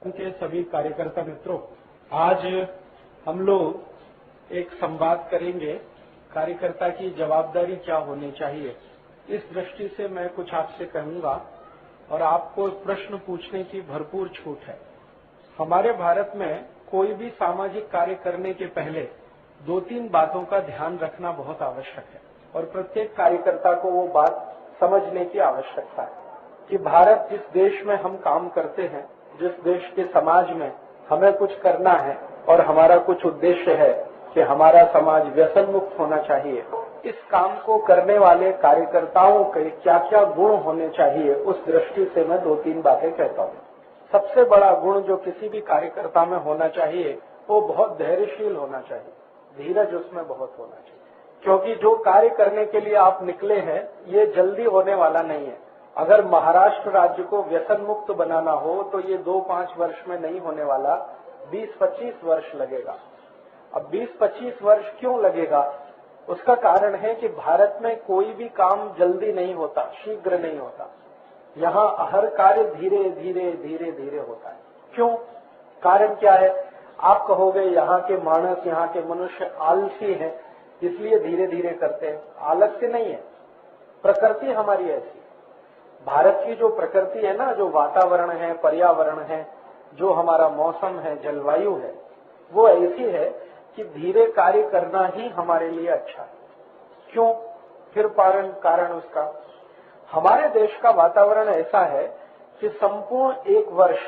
के सभी कार्यकर्ता मित्रों, आज हम लोग एक संवाद करेंगे, कार्यकर्ता की जवाबदारी क्या होनी चाहिए। इस दृष्टि से मैं कुछ आपसे कहूंगा और आपको प्रश्न पूछने की भरपूर छूट है। हमारे भारत में कोई भी सामाजिक कार्य करने के पहले 2-3 बातों का ध्यान रखना बहुत आवश्यक है और प्रत्येक कार्यकर्ता को वो बात समझने की आवश्यकता है कि भारत जिस देश में हम काम करते हैं, जिस देश के समाज में हमें कुछ करना है और हमारा कुछ उद्देश्य है कि हमारा समाज व्यसन मुक्त होना चाहिए, इस काम को करने वाले कार्यकर्ताओं के क्या क्या गुण होने चाहिए, उस दृष्टि से मैं 2-3 बातें कहता हूँ। सबसे बड़ा गुण जो किसी भी कार्यकर्ता में होना चाहिए वो बहुत धैर्यशील होना चाहिए, धीरज उसमें बहुत होना चाहिए, क्योंकि जो कार्य करने के लिए आप निकले हैं ये जल्दी होने वाला नहीं है। अगर महाराष्ट्र राज्य को व्यसन मुक्त बनाना हो तो ये 2-5 वर्ष में नहीं होने वाला, 20-25 वर्ष लगेगा। अब 20-25 वर्ष क्यों लगेगा? उसका कारण है कि भारत में कोई भी काम जल्दी नहीं होता, शीघ्र नहीं होता। यहाँ हर कार्य धीरे धीरे धीरे धीरे होता है। क्यों? कारण क्या है? आप कहोगे यहाँ के मानस, यहाँ के मनुष्य आलसी हैं, इसलिए धीरे धीरे करते हैं। आलस्य नहीं है, प्रकृति हमारी ऐसी। भारत की जो प्रकृति है ना, जो वातावरण है, पर्यावरण है, जो हमारा मौसम है, जलवायु है, वो ऐसी है कि धीरे कार्य करना ही हमारे लिए अच्छा है। क्यों? फिर कारण उसका, हमारे देश का वातावरण ऐसा है कि संपूर्ण 1 वर्ष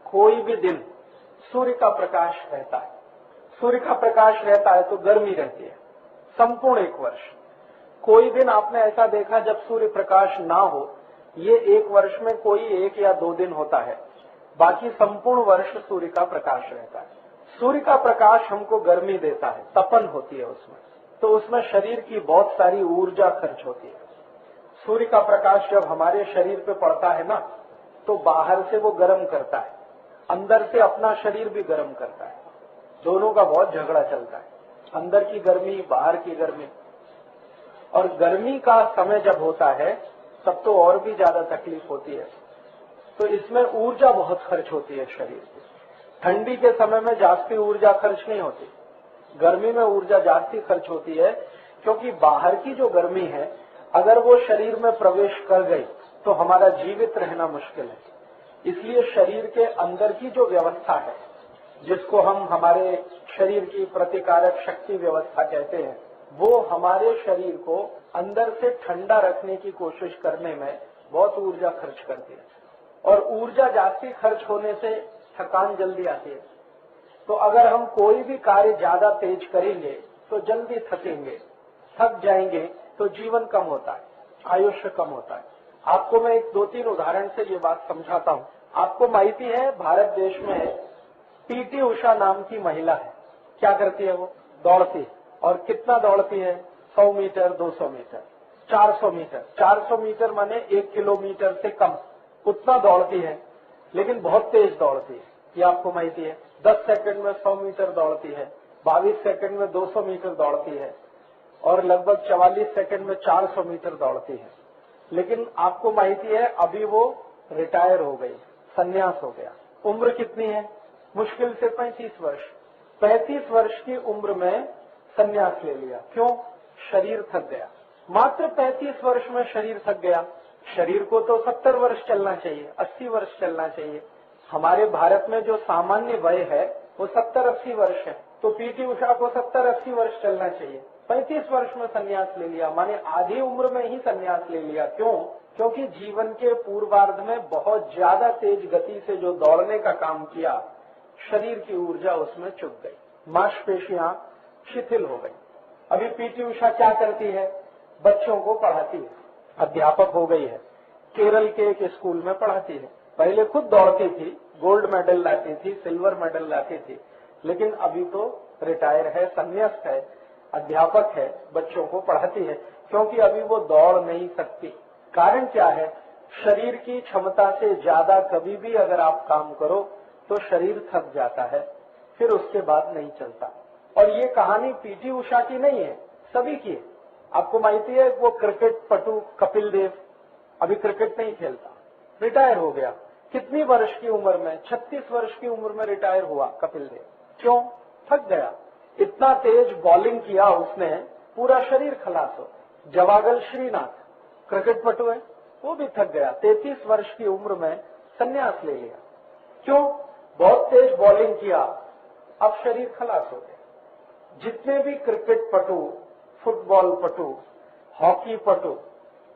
कोई भी दिन सूर्य का प्रकाश रहता है। सूर्य का प्रकाश रहता है तो गर्मी रहती है। संपूर्ण 1 वर्ष कोई दिन आपने ऐसा देखा जब सूर्य प्रकाश ना हो? ये 1 वर्ष में कोई 1 या 2 दिन होता है, बाकी संपूर्ण वर्ष सूर्य का प्रकाश रहता है। सूर्य का प्रकाश हमको गर्मी देता है, तपन होती है उसमें, तो उसमें शरीर की बहुत सारी ऊर्जा खर्च होती है। सूर्य का प्रकाश जब हमारे शरीर पे पड़ता है ना, तो बाहर से वो गर्म करता है, अंदर से अपना शरीर भी गर्म करता है। दोनों का बहुत झगड़ा चलता है, अंदर की गर्मी, बाहर की गर्मी। और गर्मी का समय जब होता है तब तो और भी ज्यादा तकलीफ होती है। तो इसमें ऊर्जा बहुत खर्च होती है शरीर की। ठंडी के समय में जास्ती ऊर्जा खर्च नहीं होती, गर्मी में ऊर्जा जास्ती खर्च होती है, क्योंकि बाहर की जो गर्मी है अगर वो शरीर में प्रवेश कर गई तो हमारा जीवित रहना मुश्किल है। इसलिए शरीर के अंदर की जो व्यवस्था है, जिसको हम हमारे शरीर की प्रतिकारक शक्ति व्यवस्था कहते हैं, वो हमारे शरीर को अंदर से ठंडा रखने की कोशिश करने में बहुत ऊर्जा खर्च करती है। और ऊर्जा जास्ती खर्च होने से थकान जल्दी आती है। तो अगर हम कोई भी कार्य ज्यादा तेज करेंगे तो जल्दी थकेंगे, थक जाएंगे तो जीवन कम होता है, आयुष्य कम होता है। आपको मैं एक 2-3 उदाहरण से ये बात समझाता हूँ। आपको माहिती है भारत देश में पीटी उषा नाम की महिला है। क्या करती है वो? दौड़ती है। और कितना दौड़ती है? 100 मीटर, 200 मीटर, 400 मीटर। 400 मीटर माने 1 किलोमीटर से कम, उतना दौड़ती है, लेकिन बहुत तेज दौड़ती है। ये आपको माहिती है। 10 सेकंड में 100 मीटर दौड़ती है, 22 सेकंड में 200 मीटर दौड़ती है और लगभग 44 सेकंड में 400 मीटर दौड़ती है। लेकिन आपको माहिती है अभी वो रिटायर हो गई, संन्यास हो गया। उम्र कितनी है? मुश्किल से 35 वर्ष। 35 वर्ष की उम्र में संन्यास ले लिया। क्यों? शरीर थक गया। मात्र 35 वर्ष में शरीर थक गया। शरीर को तो 70 वर्ष चलना चाहिए, 80 वर्ष चलना चाहिए। हमारे भारत में जो सामान्य वय है वो 70-80 वर्ष है, तो पीटी उषा को 70-80 वर्ष चलना चाहिए। 35 वर्ष में संन्यास ले लिया, माने आधी उम्र में ही संन्यास ले लिया। क्यों? क्योंकि जीवन के पूर्वार्ध में बहुत ज्यादा तेज गति से जो दौड़ने का काम किया, शरीर की ऊर्जा उसमें चुक गई, मांसपेशियां शिथिल हो गई। अभी पीटी उषा क्या करती है? बच्चों को पढ़ाती है, अध्यापक हो गई है, केरल के एक स्कूल में पढ़ाती है। पहले खुद दौड़ती थी, गोल्ड मेडल लाती थी, सिल्वर मेडल लाती थी, लेकिन अभी तो रिटायर है, संन्यास्त है, अध्यापक है, बच्चों को पढ़ाती है, क्योंकि अभी वो दौड़ नहीं सकती। कारण क्या है? शरीर की क्षमता से ज्यादा कभी भी अगर आप काम करो तो शरीर थक जाता है, फिर उसके बाद नहीं चलता। और ये कहानी पीटी उषा की नहीं है, सभी की है। आपको माहिती है वो क्रिकेट पटु कपिल देव अभी क्रिकेट नहीं खेलता, रिटायर हो गया। कितनी वर्ष की उम्र में? 36 वर्ष की उम्र में रिटायर हुआ कपिल देव। क्यों? थक गया। इतना तेज बॉलिंग किया उसने, पूरा शरीर खलास हो। जवागल श्रीनाथ क्रिकेट पटु है, वो भी थक गया, 33 वर्ष की उम्र में संन्यास ले लिया। क्यों? बहुत तेज बॉलिंग किया, अब शरीर खलास हो गया। जितने भी क्रिकेट पटु, फुटबॉल पटु, हॉकी पटु,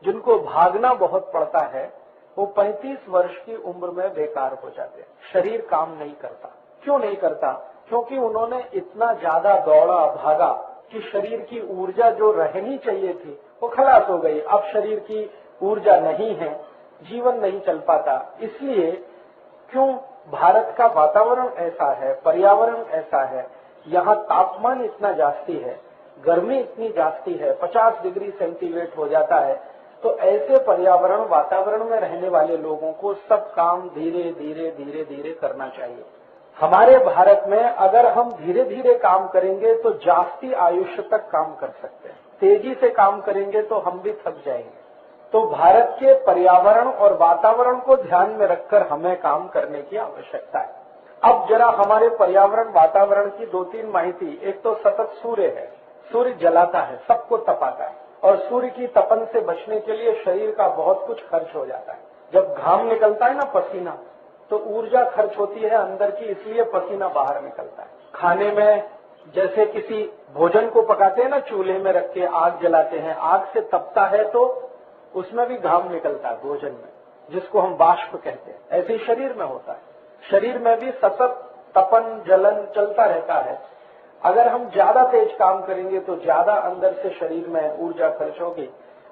जिनको भागना बहुत पड़ता है, वो 35 वर्ष की उम्र में बेकार हो जाते हैं। शरीर काम नहीं करता। क्यों नहीं करता? क्योंकि उन्होंने इतना ज्यादा दौड़ा भागा कि शरीर की ऊर्जा जो रहनी चाहिए थी वो खलास हो गई। अब शरीर की ऊर्जा नहीं है, जीवन नहीं चल पाता। इसलिए क्यों? भारत का वातावरण ऐसा है, पर्यावरण ऐसा है, यहाँ तापमान इतना जास्ती है, गर्मी इतनी जास्ती है, 50 डिग्री सेंटीग्रेड हो जाता है। तो ऐसे पर्यावरण वातावरण में रहने वाले लोगों को सब काम धीरे धीरे धीरे धीरे करना चाहिए। हमारे भारत में अगर हम धीरे धीरे काम करेंगे तो जास्ती आयुष्य तक काम कर सकते हैं। तेजी से काम करेंगे तो हम भी थक जाएंगे। तो भारत के पर्यावरण और वातावरण को ध्यान में रखकर हमें काम करने की आवश्यकता है। अब जरा हमारे पर्यावरण वातावरण की 2-3 माहिती। एक तो सतत सूर्य है, सूर्य जलाता है, सबको तपाता है, और सूर्य की तपन से बचने के लिए शरीर का बहुत कुछ खर्च हो जाता है। जब घाम निकलता है ना, पसीना, तो ऊर्जा खर्च होती है अंदर की, इसलिए पसीना बाहर निकलता है। खाने में जैसे किसी भोजन को पकाते हैं ना, चूल्हे में रख के आग जलाते हैं, आग से तपता है तो उसमें भी घाम निकलता है भोजन में, जिसको हम बाष्प कहते हैं। ऐसे ही शरीर में होता है, शरीर में भी सतत तपन जलन चलता रहता है। अगर हम ज्यादा तेज काम करेंगे तो ज्यादा अंदर से शरीर में ऊर्जा खर्च होगी,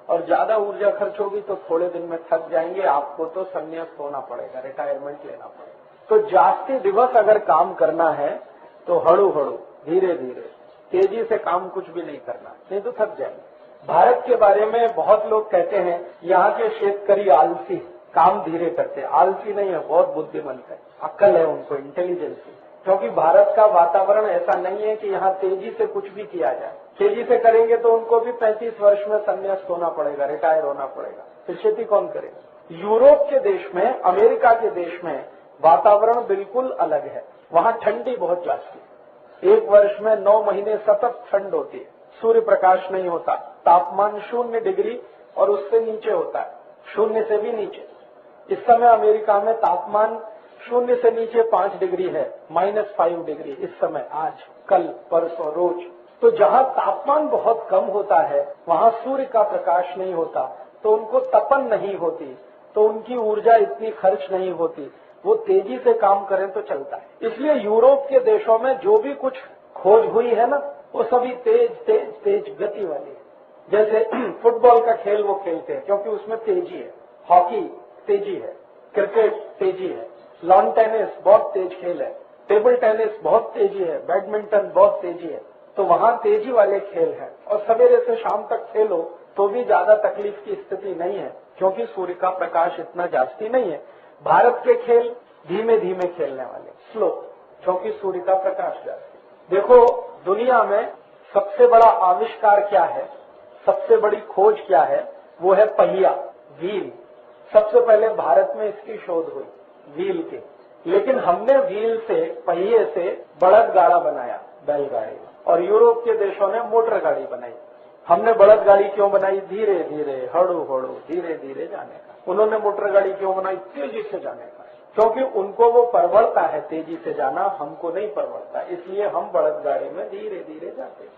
और ज्यादा ऊर्जा खर्च होगी तो थोड़े दिन में थक जाएंगे, आपको तो संन्यास होना पड़ेगा, रिटायरमेंट लेना पड़ेगा। तो जास्ती दिवस अगर काम करना है तो हड़ू हड़ू धीरे धीरे, तेजी से काम कुछ भी नहीं करना, नहीं तो थक जाएंगे। भारत के बारे में बहुत लोग कहते हैं यहाँ के शेतकरी आलसी, काम धीरे करते। आलसी नहीं है, बहुत बुद्धिमंत है, अक्ल है उनको, इंटेलिजेंस है। क्योंकि भारत का वातावरण ऐसा नहीं है कि यहाँ तेजी से कुछ भी किया जाए। तेजी से करेंगे तो उनको भी 35 वर्ष में संन्यास होना पड़ेगा, रिटायर होना पड़ेगा, फिर खेती कौन करेगा। यूरोप के देश में, अमेरिका के देश में वातावरण बिल्कुल अलग है। वहाँ ठंडी बहुत जाती है, एक वर्ष में 9 महीने सतत ठंड होती है, सूर्य प्रकाश नहीं होता, तापमान 0 डिग्री और उससे नीचे होता है, 0 से भी नीचे। इस समय अमेरिका में तापमान 0 से नीचे 5 डिग्री है, -5 डिग्री इस समय, आज, कल, परसों, रोज। तो जहाँ तापमान बहुत कम होता है वहाँ सूर्य का प्रकाश नहीं होता, तो उनको तपन नहीं होती, तो उनकी ऊर्जा इतनी खर्च नहीं होती, वो तेजी से काम करें तो चलता है। इसलिए यूरोप के देशों में जो भी कुछ खोज हुई है ना, वो सभी तेज तेज तेज गति वाली है। जैसे फुटबॉल का खेल वो खेलते हैं क्योंकि उसमें तेजी है, हॉकी तेजी है, क्रिकेट तेजी है, लॉन टेनिस बहुत तेज खेल है, टेबल टेनिस बहुत तेजी है, बैडमिंटन बहुत तेजी है। तो वहाँ तेजी वाले खेल हैं, और सवेरे से शाम तक खेलो तो भी ज्यादा तकलीफ की स्थिति नहीं है, क्योंकि सूर्य का प्रकाश इतना जास्ती नहीं है। भारत के खेल धीमे धीमे खेलने वाले, स्लो, क्योंकि सूर्य का प्रकाश जास्ती। देखो दुनिया में सबसे बड़ा आविष्कार क्या है, सबसे बड़ी खोज क्या है, वो है पहिया, व्हील। सबसे पहले भारत में इसकी शोध हुई, व्हील की। लेकिन हमने व्हील से, पहिए से बड़द गाड़ा बनाया, बैलगाड़ी, और यूरोप के देशों ने मोटर गाड़ी बनाई। हमने बड़द गाड़ी क्यों बनाई? धीरे धीरे, हड़ू हड़ू, धीरे धीरे जाने का। उन्होंने मोटर गाड़ी क्यों बनाई? तेजी से जाने का, क्योंकि उनको वो परवड़ता है तेजी से जाना, हमको नहीं परवड़ता, इसलिए हम बड़द गाड़ी में धीरे धीरे जाते हैं।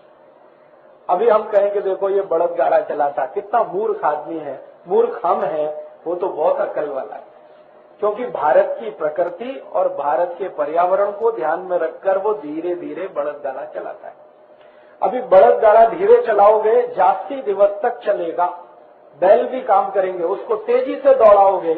अभी हम कहें कि देखो ये बड़द गाड़ा चलाता, कितना मूर्ख आदमी है, मूर्ख हम है, वो तो बहुत अक्ल वाला है। क्योंकि भारत की प्रकृति और भारत के पर्यावरण को ध्यान में रखकर वो धीरे धीरे बड़द गाड़ा चलाता है। अभी बड़द गाड़ा धीरे चलाओगे, जास्ती दिवस तक चलेगा, बैल भी काम करेंगे, उसको तेजी से दौड़ाओगे,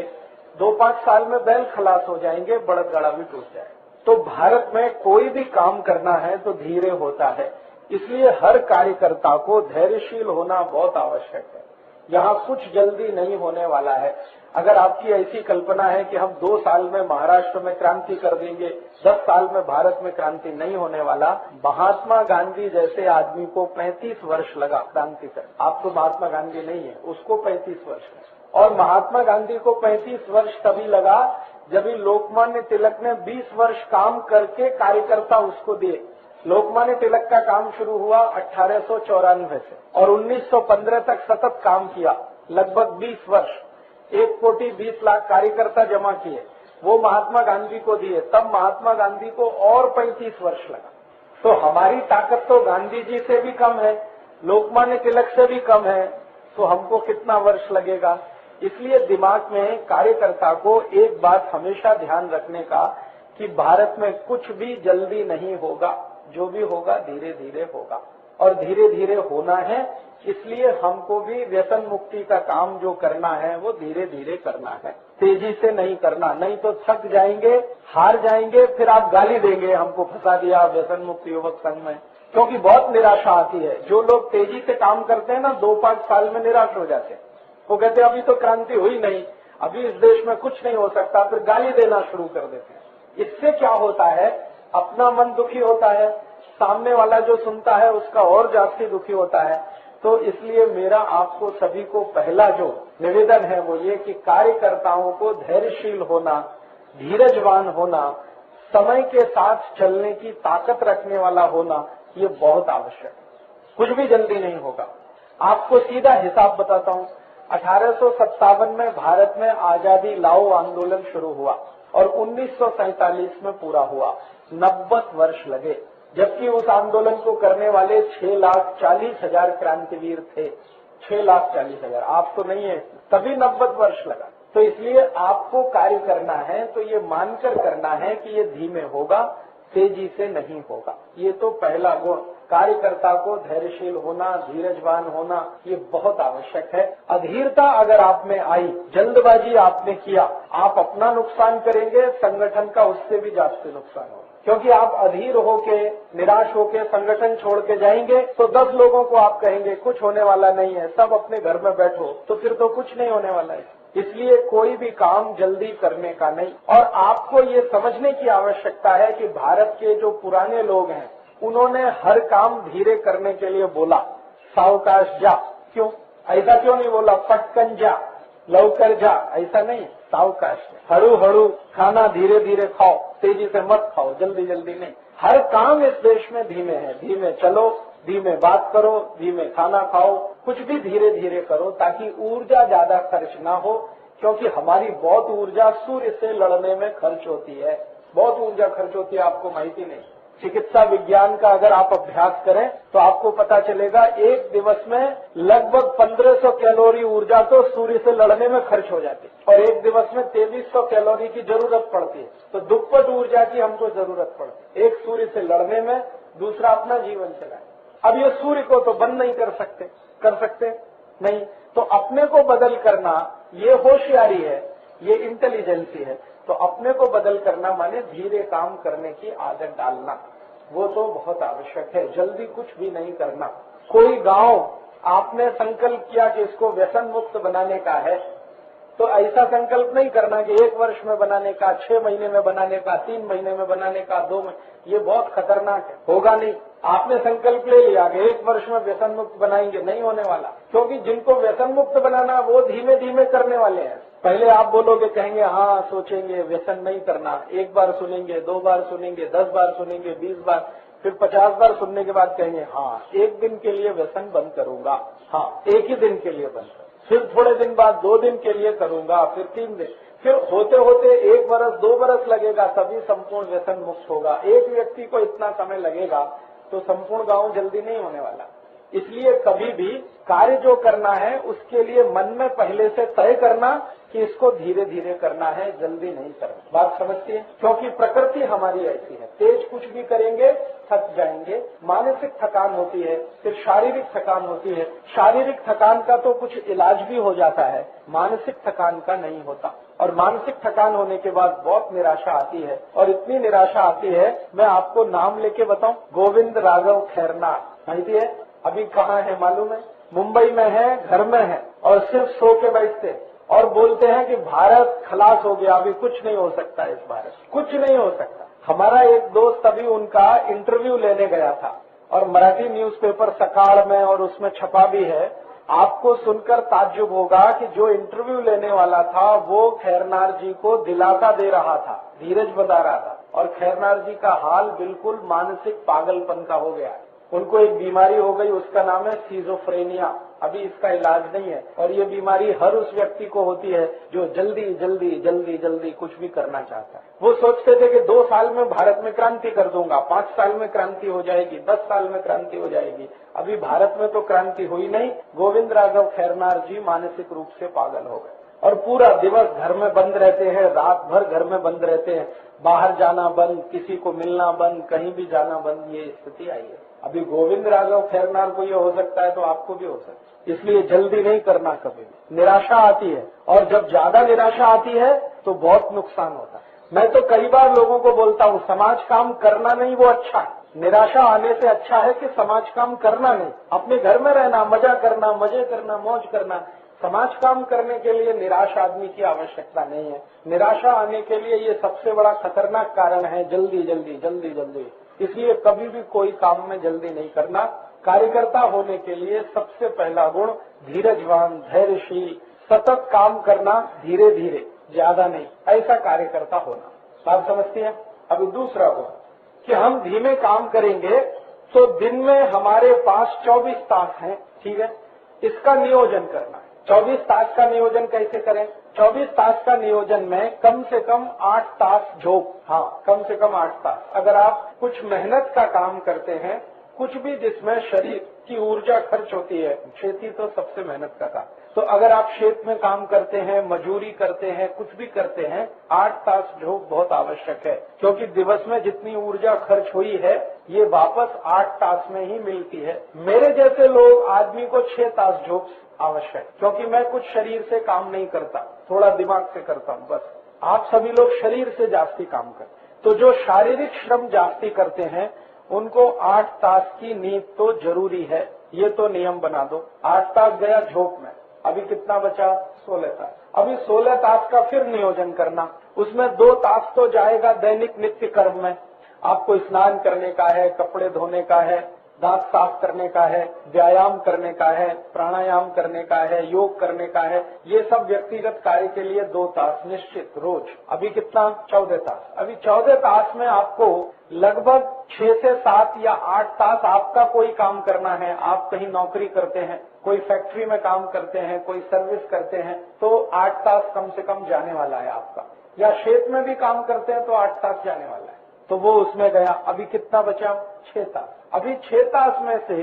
2-5 साल में बैल खलास हो जाएंगे, बड़द गाड़ा भी टूट जाएगा। तो भारत में कोई भी काम करना है तो धीरे होता है, इसलिए हर कार्यकर्ता को धैर्यशील होना बहुत आवश्यक है। यहाँ कुछ जल्दी नहीं होने वाला है। अगर आपकी ऐसी कल्पना है कि हम 2 साल में महाराष्ट्र में क्रांति कर देंगे, 10 साल में भारत में क्रांति, नहीं होने वाला। महात्मा गांधी जैसे आदमी को 35 वर्ष लगा क्रांति कर, आप तो महात्मा गांधी नहीं है, उसको 35 वर्ष लगा। और महात्मा गांधी को 35 वर्ष तभी लगा जब लोकमान्य तिलक ने 20 वर्ष काम करके कार्यकर्ता उसको दिए। लोकमान्य तिलक का काम शुरू हुआ 1894 से और 1915 तक सतत काम किया, लगभग 20 वर्ष, 1 कोटि 20 लाख कार्यकर्ता जमा किए, वो महात्मा गांधी को दिए। तब महात्मा गांधी को और 35 वर्ष लगा। तो हमारी ताकत तो गांधी जी से भी कम है, लोकमान्य तिलक से भी कम है, तो हमको कितना वर्ष लगेगा। इसलिए दिमाग में कार्यकर्ता को एक बात हमेशा ध्यान रखने का कि भारत में कुछ भी जल्दी नहीं होगा, जो भी होगा धीरे धीरे होगा और धीरे धीरे होना है। इसलिए हमको भी व्यसन मुक्ति का काम जो करना है वो धीरे धीरे करना है, तेजी से नहीं करना, नहीं तो थक जाएंगे, हार जाएंगे, फिर आप गाली देंगे हमको फंसा दिया व्यसन मुक्त युवक संघ में, क्योंकि बहुत निराशा आती है। जो लोग तेजी से काम करते हैं ना 2-5 साल में निराश हो जाते हैं। वो कहते हैं अभी तो क्रांति हुई नहीं, अभी इस देश में कुछ नहीं हो सकता, फिर गाली देना शुरू कर देते हैं। इससे क्या होता है, अपना मन दुखी होता है, सामने वाला जो सुनता है उसका और जास्ती दुखी होता है। तो इसलिए मेरा आपको सभी को पहला जो निवेदन है वो ये कि कार्यकर्ताओं को धैर्यशील होना, धीरजवान होना, समय के साथ चलने की ताकत रखने वाला होना, ये बहुत आवश्यक है। कुछ भी जल्दी नहीं होगा। आपको सीधा हिसाब बताता हूँ। 1857 में भारत में आजादी लाओ आंदोलन शुरू हुआ और 1947 में पूरा हुआ। 90 वर्ष लगे, जबकि उस आंदोलन को करने वाले 6,40,000 क्रांतिवीर थे। 6,40,000, आप तो नहीं है, तभी 90 वर्ष लगा। तो इसलिए आपको कार्य करना है तो ये मानकर करना है कि ये धीमे होगा, तेजी से नहीं होगा। ये तो पहला गुण, कार्यकर्ता को धैर्यशील होना, धीरजवान होना, ये बहुत आवश्यक है। अधीरता अगर आप में आई, जल्दबाजी आपने किया, आप अपना नुकसान करेंगे, संगठन का उससे भी ज्यादा नुकसान होगा। क्योंकि आप अधीर होके, निराश होके संगठन छोड़ के जाएंगे तो 10 लोगों को आप कहेंगे कुछ होने वाला नहीं है, सब अपने घर में बैठो, तो फिर तो कुछ नहीं होने वाला है। इसलिए कोई भी काम जल्दी करने का नहीं। और आपको ये समझने की आवश्यकता है कि भारत के जो पुराने लोग हैं उन्होंने हर काम धीरे करने के लिए बोला, सावकाश जा। क्यों ऐसा क्यों नहीं बोला, पटकन जा, लवकर जा, ऐसा नहीं, सावकाश, हड़ू हड़ू खाना, धीरे धीरे खाओ, तेजी से मत खाओ, जल्दी जल्दी नहीं। हर काम इस देश में धीमे है, धीमे चलो, धीमे बात करो, धीमे खाना खाओ, कुछ भी धीरे धीरे करो ताकि ऊर्जा ज्यादा खर्च ना हो। क्योंकि हमारी बहुत ऊर्जा सूर्य से लड़ने में खर्च होती है, बहुत ऊर्जा खर्च होती है, आपको माहिती नहीं। चिकित्सा विज्ञान का अगर आप अभ्यास करें तो आपको पता चलेगा एक दिवस में लगभग 1500 कैलोरी ऊर्जा तो सूर्य से लड़ने में खर्च हो जाती है और एक दिवस में 2300 कैलोरी की जरूरत पड़ती है। तो दुप्पट ऊर्जा की हमको जरूरत पड़ती है, एक सूर्य से लड़ने में, दूसरा अपना जीवन चलाए। अब ये सूर्य को तो बंद नहीं कर सकते नहीं, तो अपने को बदल करना ये होशियारी है, ये इंटेलिजेंसी है। तो अपने को बदल करना माने धीरे काम करने की आदत डालना, वो तो बहुत आवश्यक है। जल्दी कुछ भी नहीं करना। कोई गांव आपने संकल्प किया कि इसको व्यसन मुक्त बनाने का है, तो ऐसा संकल्प नहीं करना कि 1 वर्ष में बनाने का, 6 महीने में बनाने का, 3 महीने में बनाने का, 2 महीने, ये बहुत खतरनाक है, होगा नहीं। आपने संकल्प ले लिया कि 1 वर्ष में व्यसन मुक्त बनाएंगे, नहीं होने वाला। क्योंकि जिनको व्यसन मुक्त बनाना वो धीमे धीमे करने वाले हैं। पहले आप बोलोगे, कहेंगे हाँ सोचेंगे, व्यसन नहीं करना, 1 बार सुनेंगे, 2 बार सुनेंगे, 10 बार सुनेंगे, 20 बार, फिर 50 बार सुनने के बाद कहेंगे हाँ 1 दिन के लिए व्यसन बंद करूंगा, हाँ 1 ही दिन के लिए बंद करूंगा, फिर थोड़े दिन बाद 2 दिन के लिए करूंगा, फिर 3 दिन, फिर होते होते 1 बरस 2 बरस लगेगा, तभी संपूर्ण व्यसन मुक्त होगा। एक व्यक्ति को इतना समय लगेगा तो संपूर्ण गांव जल्दी नहीं होने वाला। इसलिए कभी भी कार्य जो करना है उसके लिए मन में पहले से तय करना कि इसको धीरे धीरे करना है, जल्दी नहीं करना। बात समझती है? क्योंकि प्रकृति हमारी ऐसी है, तेज कुछ भी करेंगे थक जाएंगे, मानसिक थकान होती है, फिर शारीरिक थकान होती है। शारीरिक थकान का तो कुछ इलाज भी हो जाता है, मानसिक थकान का नहीं होता। और मानसिक थकान होने के बाद बहुत निराशा आती है, और इतनी निराशा आती है, मैं आपको नाम लेके बताऊं, गोविंद राघव खैरनार, माहिती है? अभी कहाँ है मालूम है? मुंबई में है, घर में है, और सिर्फ सो के बैठते और बोलते हैं कि भारत खलास हो गया, अभी कुछ नहीं हो सकता, इस भारत कुछ नहीं हो सकता। हमारा एक दोस्त अभी उनका इंटरव्यू लेने गया था और मराठी न्यूज़पेपर सकाळ में और उसमें छपा भी है आपको सुनकर ताज्जुब होगा कि जो इंटरव्यू लेने वाला था वो खैरनार जी को दिलासा दे रहा था, धीरज बता रहा था, और खैरनार जी का हाल बिल्कुल मानसिक पागलपन का हो गया है। उनको एक बीमारी हो गई, उसका नाम है सिजोफ्रेनिया। अभी इसका इलाज नहीं है, और ये बीमारी हर उस व्यक्ति को होती है जो जल्दी जल्दी जल्दी जल्दी कुछ भी करना चाहता है। वो सोचते थे कि 2 साल में भारत में क्रांति कर दूंगा, 5 साल में क्रांति हो जाएगी, 10 साल में क्रांति हो जाएगी। अभी भारत में तो क्रांति हुई नहीं। गोविंद राघव खैरनार जी मानसिक रूप से पागल हो गए और पूरा दिवस घर में बंद रहते हैं, रात भर घर में बंद रहते हैं, बाहर जाना बंद, किसी को मिलना बंद, कहीं भी जाना बंद, ये स्थिति आई है। अभी गोविंद राघव खैरनार को ये हो सकता है तो आपको भी हो सकता है। इसलिए जल्दी नहीं करना कभी भी। निराशा आती है, और जब ज्यादा निराशा आती है तो बहुत नुकसान होता है। मैं तो कई बार लोगों को बोलता हूँ, समाज काम करना नहीं वो अच्छा है। निराशा आने से अच्छा है कि समाज काम करना नहीं, अपने घर में रहना, मजा करना, मजे करना, मौज करना। समाज काम करने के लिए निराश आदमी की आवश्यकता नहीं है। निराशा आने के लिए ये सबसे बड़ा खतरनाक कारण है, जल्दी जल्दी जल्दी जल्दी। इसलिए कभी भी कोई काम में जल्दी नहीं करना। कार्यकर्ता होने के लिए सबसे पहला गुण धीरजवान, धैर्यशील, सतत काम करना, धीरे धीरे, ज्यादा नहीं, ऐसा कार्यकर्ता होना। बात समझती है? अभी दूसरा गुण कि हम धीमे काम करेंगे तो दिन में हमारे पास 24 तास हैं, ठीक है, इसका नियोजन करना है। 24 तास का नियोजन कैसे करें? 24 तास का नियोजन में कम से कम 8 तास झोंक, हाँ, कम से कम 8 तास। अगर आप कुछ मेहनत का काम करते हैं, कुछ भी जिसमें शरीर की ऊर्जा खर्च होती है, खेती तो सबसे मेहनत का काम, तो अगर आप खेत में काम करते हैं, मजूरी करते हैं, कुछ भी करते हैं, 8 तास झोंक बहुत आवश्यक है। क्योंकि दिवस में जितनी ऊर्जा खर्च हुई है ये वापस 8 तास में ही मिलती है। मेरे जैसे लोग आदमी को 6 तास झोंक आवश्यक, क्योंकि मैं कुछ शरीर से काम नहीं करता, थोड़ा दिमाग से करता हूँ बस। आप सभी लोग शरीर से जास्ती काम करते, तो जो शारीरिक श्रम जास्ती करते हैं उनको 8 तास की नींद तो जरूरी है। ये तो नियम बना दो। 8 तास गया झोंक में, अभी कितना बचा? 16 तास। अभी 16 तास का फिर नियोजन करना। उसमें 2 तास तो जाएगा दैनिक नित्य कर्म में, आपको स्नान करने का है, कपड़े धोने का है, दांत साफ करने का है, व्यायाम करने का है, प्राणायाम करने का है, योग करने का है। ये सब व्यक्तिगत कार्य के लिए 2 तास निश्चित रोज। अभी कितना? 14 तास। अभी 14 तास में आपको लगभग 6 से 7 या 8 तास आपका कोई काम करना है। आप कहीं नौकरी करते हैं, कोई फैक्ट्री में काम करते हैं, कोई सर्विस करते हैं, तो 8 तास कम से कम जाने वाला है आपका। या खेत में भी काम करते हैं तो 8 तास जाने वाला है, तो वो उसमें गया। अभी कितना बचा? 6 तास। अभी 6 तास में से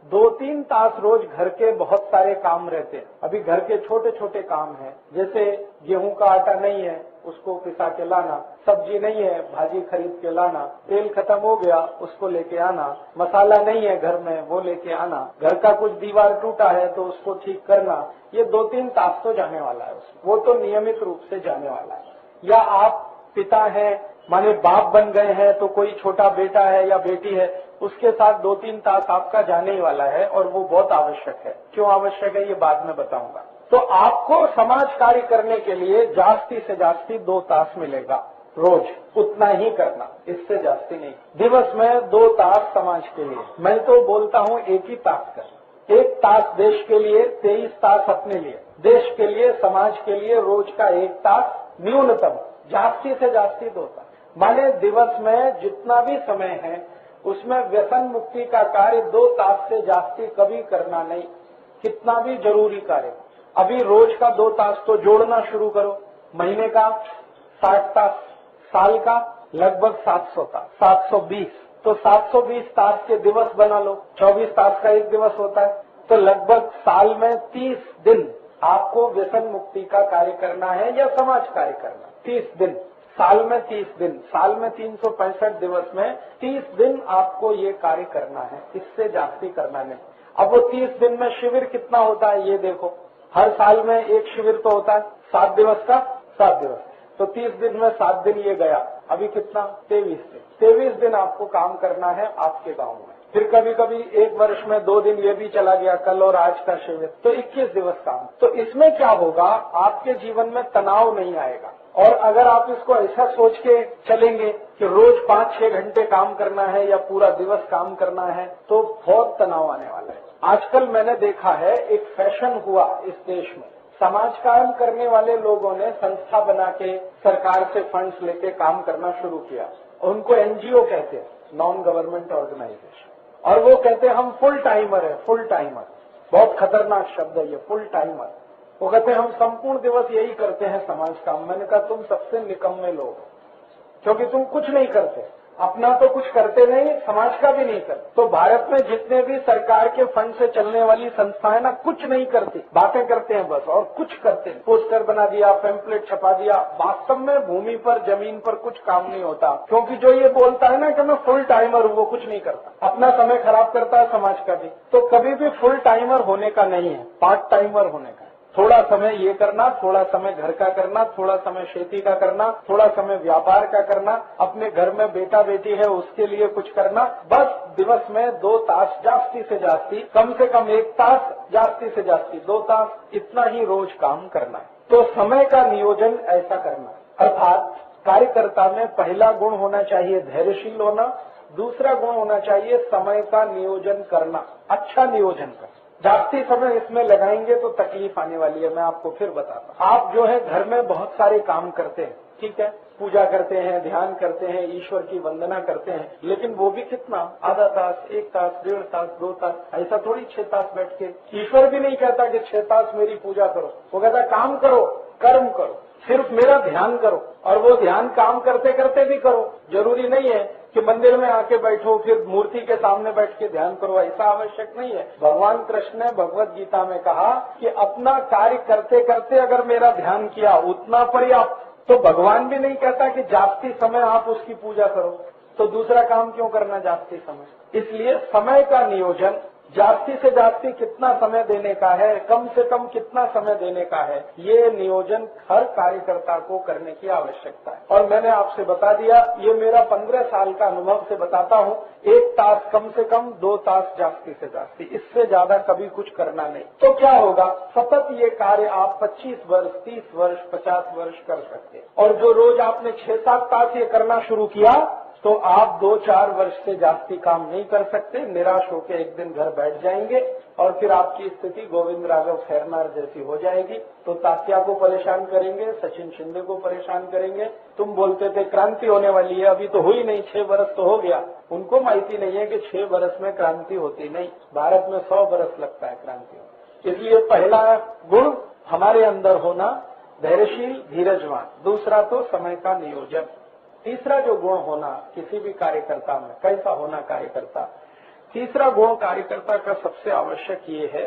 2-3 तास रोज घर के बहुत सारे काम रहते हैं। अभी घर के छोटे छोटे काम हैं, जैसे गेहूं का आटा नहीं है, उसको पिसा के लाना, सब्जी नहीं है, भाजी खरीद के लाना, तेल खत्म हो गया, उसको लेके आना, मसाला नहीं है घर में, वो लेके आना, घर का कुछ दीवार टूटा है तो उसको ठीक करना। ये 2-3 तास तो जाने वाला है उसमें, वो तो नियमित रूप से जाने वाला है। या आप पिता हैं, माने बाप बन गए हैं, तो कोई छोटा बेटा है या बेटी है, उसके साथ 2-3 तास आपका जाने ही वाला है, और वो बहुत आवश्यक है। क्यों आवश्यक है ये बाद में बताऊंगा। तो आपको समाज कार्य करने के लिए जास्ती से जास्ती 2 तास मिलेगा रोज, उतना ही करना, इससे जास्ती नहीं। दिवस में 2 तास समाज के लिए। मैं तो बोलता हूँ 1 ही तास करना। 1 तास देश के लिए, 23 तास अपने लिए। देश के लिए, समाज के लिए रोज का 1 तास न्यूनतम, जास्ती से जास्ती 2 तास। माने दिवस में जितना भी समय है उसमें व्यसन मुक्ति का कार्य 2 तास से जास्ती कभी करना नहीं, कितना भी जरूरी कार्य। अभी रोज का 2 तास तो जोड़ना शुरू करो। महीने का 60 तास, साल का लगभग 700 तास, 720। तो 720 तास के दिवस बना लो। 24 तास का 1 दिवस होता है, तो लगभग साल में 30 दिन आपको व्यसन मुक्ति का कार्य करना है या समाज कार्य करना। 30 दिन, साल में 30 दिन, साल में 365 दिवस में 30 दिन आपको ये कार्य करना है, इससे जास्ती करना नहीं। अब वो 30 दिन में शिविर कितना होता है ये देखो। हर साल में 1 शिविर तो होता है, 7 दिवस का 7 दिवस, तो 30 दिन में 7 दिन ये गया। अभी कितना? 23 दिन। 23 दिन आपको काम करना है आपके गांव में। फिर कभी कभी एक वर्ष में 2 दिन ये भी चला गया, कल और आज का शिविर, तो 21 दिवस काम। तो इसमें क्या होगा, आपके जीवन में तनाव नहीं आएगा। और अगर आप इसको ऐसा सोच के चलेंगे कि रोज 5-6 घंटे काम करना है या पूरा दिवस काम करना है, तो बहुत तनाव आने वाला है। आजकल मैंने देखा है, एक फैशन हुआ इस देश में, समाज काम करने वाले लोगों ने संस्था बना के सरकार से फंड्स लेके काम करना शुरू किया। उनको एनजीओ कहते हैं, नॉन गवर्नमेंट ऑर्गेनाइजेशन, और वो कहते हैं हम फुल टाइमर है, फुल टाइमर। बहुत खतरनाक शब्द है ये, फुल टाइमर। वो कहते हैं हम संपूर्ण दिवस यही करते हैं समाज काम। मैंने कहा तुम सबसे निकम्मे लोग हो, क्योंकि तुम कुछ नहीं करते, अपना तो कुछ करते नहीं, समाज का भी नहीं करते। तो भारत में जितने भी सरकार के फंड से चलने वाली संस्थाएं ना, कुछ नहीं करती, बातें करते हैं बस, और कुछ करते हैं। पोस्टर बना दिया, पैम्पलेट छपा दिया, वास्तव में भूमि पर, जमीन पर कुछ काम नहीं होता। क्योंकि जो ये बोलता है ना कि मैं फुल टाइमर हूँ, वो कुछ नहीं करता, अपना समय खराब करता है, समाज का भी। तो कभी भी फुल टाइमर होने का नहीं है, पार्ट टाइमर होने का। थोड़ा समय ये करना, थोड़ा समय घर का करना, थोड़ा समय खेती का करना, थोड़ा समय व्यापार का करना, अपने घर में बेटा बेटी है उसके लिए कुछ करना। बस दिवस में 2 तास जास्ती से जास्ती, कम से कम 1 तास, जास्ती से जास्ती 2 तास, इतना ही रोज काम करना है। तो समय का नियोजन ऐसा करना, अर्थात कार्यकर्ता में पहला गुण होना चाहिए धैर्यशील होना, दूसरा गुण होना चाहिए समय का नियोजन करना, अच्छा नियोजन करना। जास्ती समय इसमें लगाएंगे तो तकलीफ आने वाली है, मैं आपको फिर बताता हूं। आप जो है घर में बहुत सारे काम करते हैं, ठीक है, पूजा करते हैं, ध्यान करते हैं, ईश्वर की वंदना करते हैं, लेकिन वो भी कितना, आधा तास, 1 तास, 1.5 तास, 2 तास, ऐसा थोड़ी 6 तास बैठ के। ईश्वर भी नहीं कहता कि 6 तास मेरी पूजा करो, वो कहता काम करो, कर्म करो, सिर्फ मेरा ध्यान करो। और वो ध्यान काम करते करते भी करो, जरूरी नहीं है कि मंदिर में आके बैठो फिर मूर्ति के सामने बैठ के ध्यान करो, ऐसा आवश्यक नहीं है। भगवान कृष्ण ने भगवत गीता में कहा कि अपना कार्य करते करते अगर मेरा ध्यान किया उतना पर्याप्त। तो भगवान भी नहीं कहता कि जास्ती समय आप उसकी पूजा करो, तो दूसरा काम क्यों करना जास्ती समय। इसलिए समय का नियोजन, जास्ती से जास्ती कितना समय देने का है, कम से कम कितना समय देने का है, ये नियोजन हर कार्यकर्ता को करने की आवश्यकता है। और मैंने आपसे बता दिया, ये मेरा 15 साल का अनुभव से बताता हूँ, 1 तास कम से कम, 2 तास जास्ती से जास्ती, इससे ज्यादा कभी कुछ करना नहीं। तो क्या होगा, सतत ये कार्य आप 25 वर्ष, 30 वर्ष, 50 वर्ष कर सकते हैं। और जो रोज आपने 6-7 तास ये करना शुरू किया, तो आप 2-4 वर्ष से जास्ती काम नहीं कर सकते, निराश होकर एक दिन घर बैठ जाएंगे और फिर आपकी स्थिति गोविंद राघव खैरनार जैसी हो जाएगी। तो तात्या को परेशान करेंगे, सचिन शिंदे को परेशान करेंगे। तुम बोलते थे क्रांति होने वाली है, अभी तो हुई नहीं, 6 वर्ष तो हो गया। उनको माहिती नहीं है कि 6 वर्ष में क्रांति होती नहीं, भारत में 100 वर्ष लगता है क्रांति होने। इसलिए पहला गुण हमारे अंदर होना धैर्यशील, धीरजवान। दूसरा तो समय का नियोजन। तीसरा जो गुण होना किसी भी कार्यकर्ता में, कैसा होना कार्यकर्ता, तीसरा गुण कार्यकर्ता का सबसे आवश्यक ये है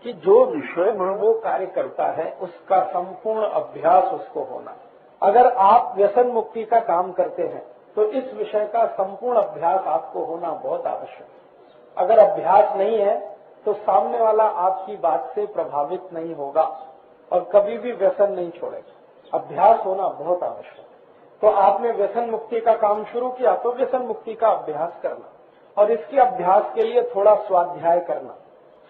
कि जो विषय में वो कार्य करता है उसका संपूर्ण अभ्यास उसको होना। अगर आप व्यसन मुक्ति का काम करते हैं तो इस विषय का संपूर्ण अभ्यास आपको होना बहुत आवश्यक है। अगर अभ्यास नहीं है तो सामने वाला आपकी बात से प्रभावित नहीं होगा और कभी भी व्यसन नहीं छोड़ेगा। अभ्यास होना बहुत आवश्यक है। तो आपने व्यसन मुक्ति का काम शुरू किया तो व्यसन मुक्ति का अभ्यास करना, और इसके अभ्यास के लिए थोड़ा स्वाध्याय करना।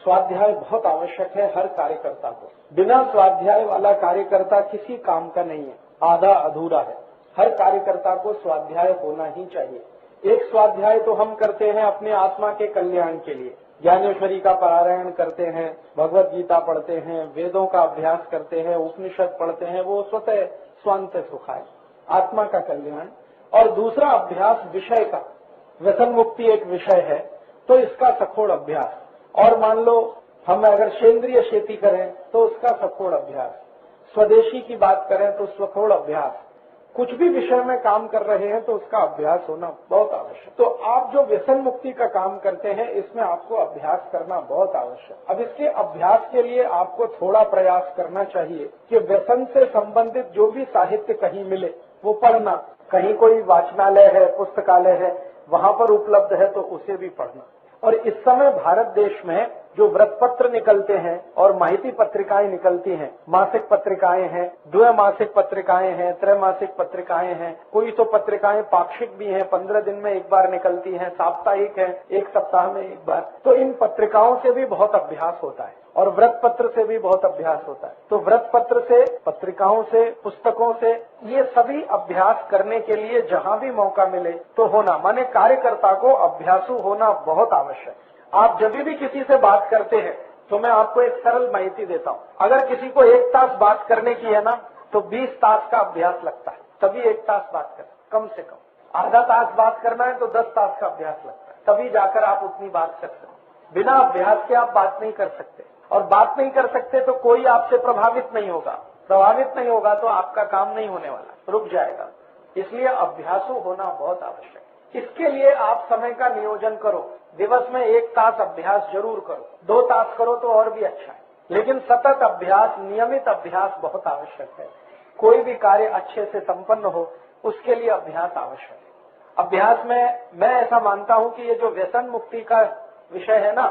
स्वाध्याय बहुत आवश्यक है हर कार्यकर्ता को। बिना स्वाध्याय वाला कार्यकर्ता किसी काम का नहीं है, आधा अधूरा है। हर कार्यकर्ता को स्वाध्याय होना ही चाहिए। एक स्वाध्याय तो हम करते हैं अपने आत्मा के कल्याण के लिए, ज्ञानेश्वरी का पारायण करते हैं, भगवत गीता पढ़ते हैं, वेदों का अभ्यास करते हैं, उपनिषद पढ़ते हैं, वो स्वतः स्वांत सुखाय, आत्मा का कल्याण। और दूसरा अभ्यास विषय का, व्यसन मुक्ति एक विषय है तो इसका सखोड़ अभ्यास। और मान लो हम अगर सेंद्रिय खेती करें तो उसका सखोड़ अभ्यास, स्वदेशी की बात करें तो सखोड़ अभ्यास, कुछ भी विषय में काम कर रहे हैं तो उसका अभ्यास होना बहुत आवश्यक। तो आप जो व्यसन मुक्ति का काम करते हैं इसमें आपको अभ्यास करना बहुत आवश्यक। अब इसके अभ्यास के लिए आपको थोड़ा प्रयास करना चाहिए कि व्यसन से संबंधित जो भी साहित्य कहीं मिले वो पढ़ना। कहीं कोई वाचनालय है, पुस्तकालय है, वहां पर उपलब्ध है तो उसे भी पढ़ना। और इस समय भारत देश में जो व्रत पत्र निकलते हैं और माहिती पत्रिकाएं निकलती हैं, मासिक पत्रिकाएं हैं, द्विमासिक पत्रिकाएं हैं, त्रैमासिक पत्रिकाएं हैं, कोई तो पत्रिकाएं पाक्षिक भी हैं, 15 दिन में एक बार निकलती हैं, साप्ताहिक है, एक सप्ताह में एक बार। तो इन पत्रिकाओं से भी बहुत अभ्यास होता है और व्रत पत्र से भी बहुत अभ्यास होता है। तो व्रत पत्र से, पत्रिकाओं से, पुस्तकों से, ये सभी अभ्यास करने के लिए जहां भी मौका मिले तो होना, माने कार्यकर्ता को अभ्यासु होना बहुत आवश्यक। आप जब भी किसी से बात करते हैं तो मैं आपको एक सरल माहिती देता हूं। अगर किसी को 1 तास बात करने की है ना तो 20 तास का अभ्यास लगता है, तभी 1 तास बात करें, कम से कम। आधा तास बात करना है तो 10 तास का अभ्यास लगता है, तभी जाकर आप उतनी बात कर सकते। बिना अभ्यास के आप बात नहीं कर सकते, और बात नहीं कर सकते तो कोई आपसे प्रभावित नहीं होगा। प्रभावित नहीं होगा तो आपका काम नहीं होने वाला, रुक जाएगा। इसलिए अभ्यासु होना बहुत आवश्यक है। इसके लिए आप समय का नियोजन करो। दिवस में 1 तास अभ्यास जरूर करो, 2 तास करो तो और भी अच्छा है, लेकिन सतत अभ्यास, नियमित अभ्यास बहुत आवश्यक है। कोई भी कार्य अच्छे से संपन्न हो उसके लिए अभ्यास आवश्यक है। अभ्यास में मैं ऐसा मानता हूं कि ये जो व्यसन मुक्ति का विषय है ना,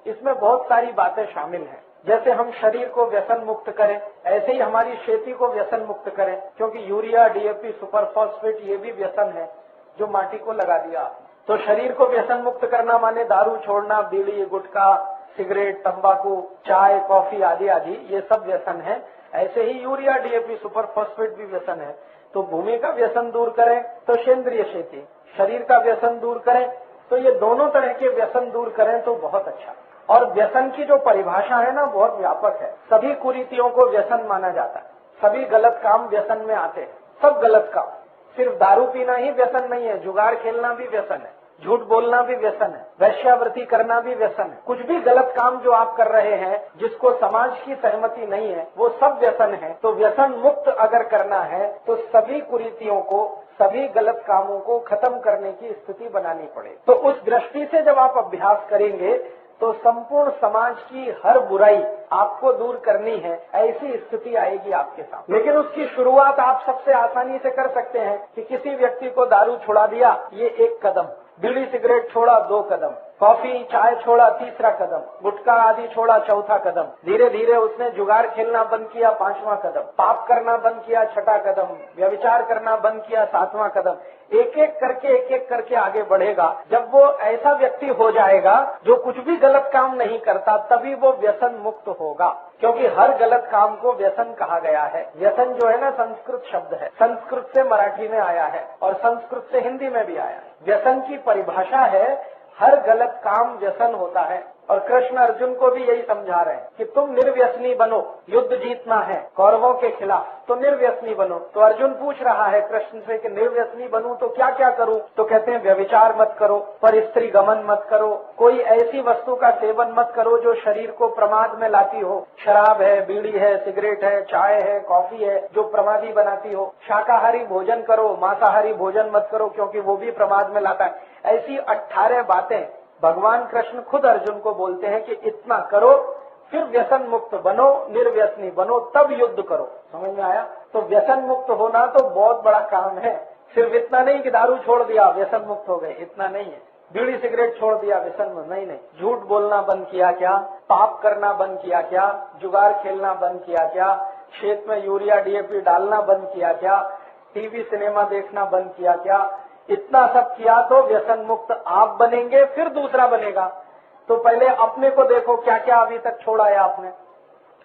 इसमें बहुत सारी बातें शामिल हैं। जैसे हम शरीर को व्यसन मुक्त करें, ऐसे ही हमारी खेती को व्यसन मुक्त करें, क्योंकि यूरिया, डीएपी, सुपर फॉस्फेट ये भी व्यसन है जो माटी को लगा दिया आपने। तो शरीर को व्यसन मुक्त करना माने दारू छोड़ना, बीड़ी, गुटखा, सिगरेट, तंबाकू, चाय, कॉफी आदि आदि, ये सब व्यसन है। ऐसे ही यूरिया, डीएपी, सुपर फॉस्फेट भी व्यसन है। तो भूमि का व्यसन दूर करें तो सेंद्रिय खेती, शरीर का व्यसन दूर करें तो ये दोनों तरह के व्यसन दूर करें तो बहुत अच्छा। और व्यसन की जो परिभाषा है ना, बहुत व्यापक है। सभी कुरीतियों को व्यसन माना जाता है, सभी गलत काम व्यसन में आते हैं, सब गलत काम। सिर्फ दारू पीना ही व्यसन नहीं है, जुगाड़ खेलना भी व्यसन है, झूठ बोलना भी व्यसन है, वैश्यावृत्ति करना भी व्यसन है। कुछ भी गलत काम जो आप कर रहे हैं जिसको समाज की सहमति नहीं है, वो सब व्यसन है। तो व्यसन मुक्त अगर करना है तो सभी कुरीतियों को, सभी गलत कामों को खत्म करने की स्थिति बनानी पड़े। तो उस दृष्टि से जब आप अभ्यास करेंगे तो संपूर्ण समाज की हर बुराई आपको दूर करनी है, ऐसी स्थिति आएगी आपके सामने। लेकिन उसकी शुरुआत आप सबसे आसानी से कर सकते हैं कि किसी व्यक्ति को दारू छुड़ा दिया, ये 1 कदम, बीड़ी सिगरेट छोड़ा 2 कदम, कॉफी चाय छोड़ा 3रा कदम, गुटखा आदि छोड़ा 4था कदम, धीरे धीरे उसने जुगाड़ खेलना बंद किया 5वां कदम, पाप करना बंद किया 6ठा कदम, व्यभिचार करना बंद किया 7वां कदम। एक एक करके आगे बढ़ेगा। जब वो ऐसा व्यक्ति हो जाएगा जो कुछ भी गलत काम नहीं करता, तभी वो व्यसन मुक्त होगा। क्योंकि हर गलत काम को व्यसन कहा गया है। व्यसन जो है ना, संस्कृत शब्द है, संस्कृत से मराठी में आया है और संस्कृत से हिंदी में भी आया है। व्यसन की परिभाषा है हर गलत काम व्यसन होता है। और कृष्ण अर्जुन को भी यही समझा रहे हैं कि तुम निर्व्यसनी बनो, युद्ध जीतना है कौरवों के खिलाफ, तो निर्व्यसनी बनो। तो अर्जुन पूछ रहा है कृष्ण से कि निर्व्यसनी बनूं तो क्या क्या करूं? तो कहते हैं व्यभिचार मत करो, पर स्त्री गमन मत करो, कोई ऐसी वस्तु का सेवन मत करो जो शरीर को प्रमाद में लाती हो। शराब है, बीड़ी है, सिगरेट है, चाय है, कॉफी है, जो प्रमादी बनाती हो। शाकाहारी भोजन करो, मांसाहारी भोजन मत करो, क्योंकि वो भी प्रमाद में लाता है। ऐसी 18 बातें भगवान कृष्ण खुद अर्जुन को बोलते हैं कि इतना करो, फिर व्यसन मुक्त बनो, निर्व्यसनी बनो, तब युद्ध करो। समझ में आया? तो व्यसन मुक्त होना तो बहुत बड़ा काम है। सिर्फ इतना नहीं कि दारू छोड़ दिया व्यसन मुक्त हो गए, इतना नहीं है। बीड़ी सिगरेट छोड़ दिया व्यसन मुक्त नहीं। झूठ बोलना बंद किया क्या? पाप करना बंद किया क्या? जुगाड़ खेलना बंद किया क्या? खेत में यूरिया डीएपी डालना बंद किया क्या? टीवी सिनेमा देखना बंद किया क्या? इतना सब किया तो व्यसन मुक्त आप बनेंगे, फिर दूसरा बनेगा। तो पहले अपने को देखो, क्या क्या अभी तक छोड़ा है आपने।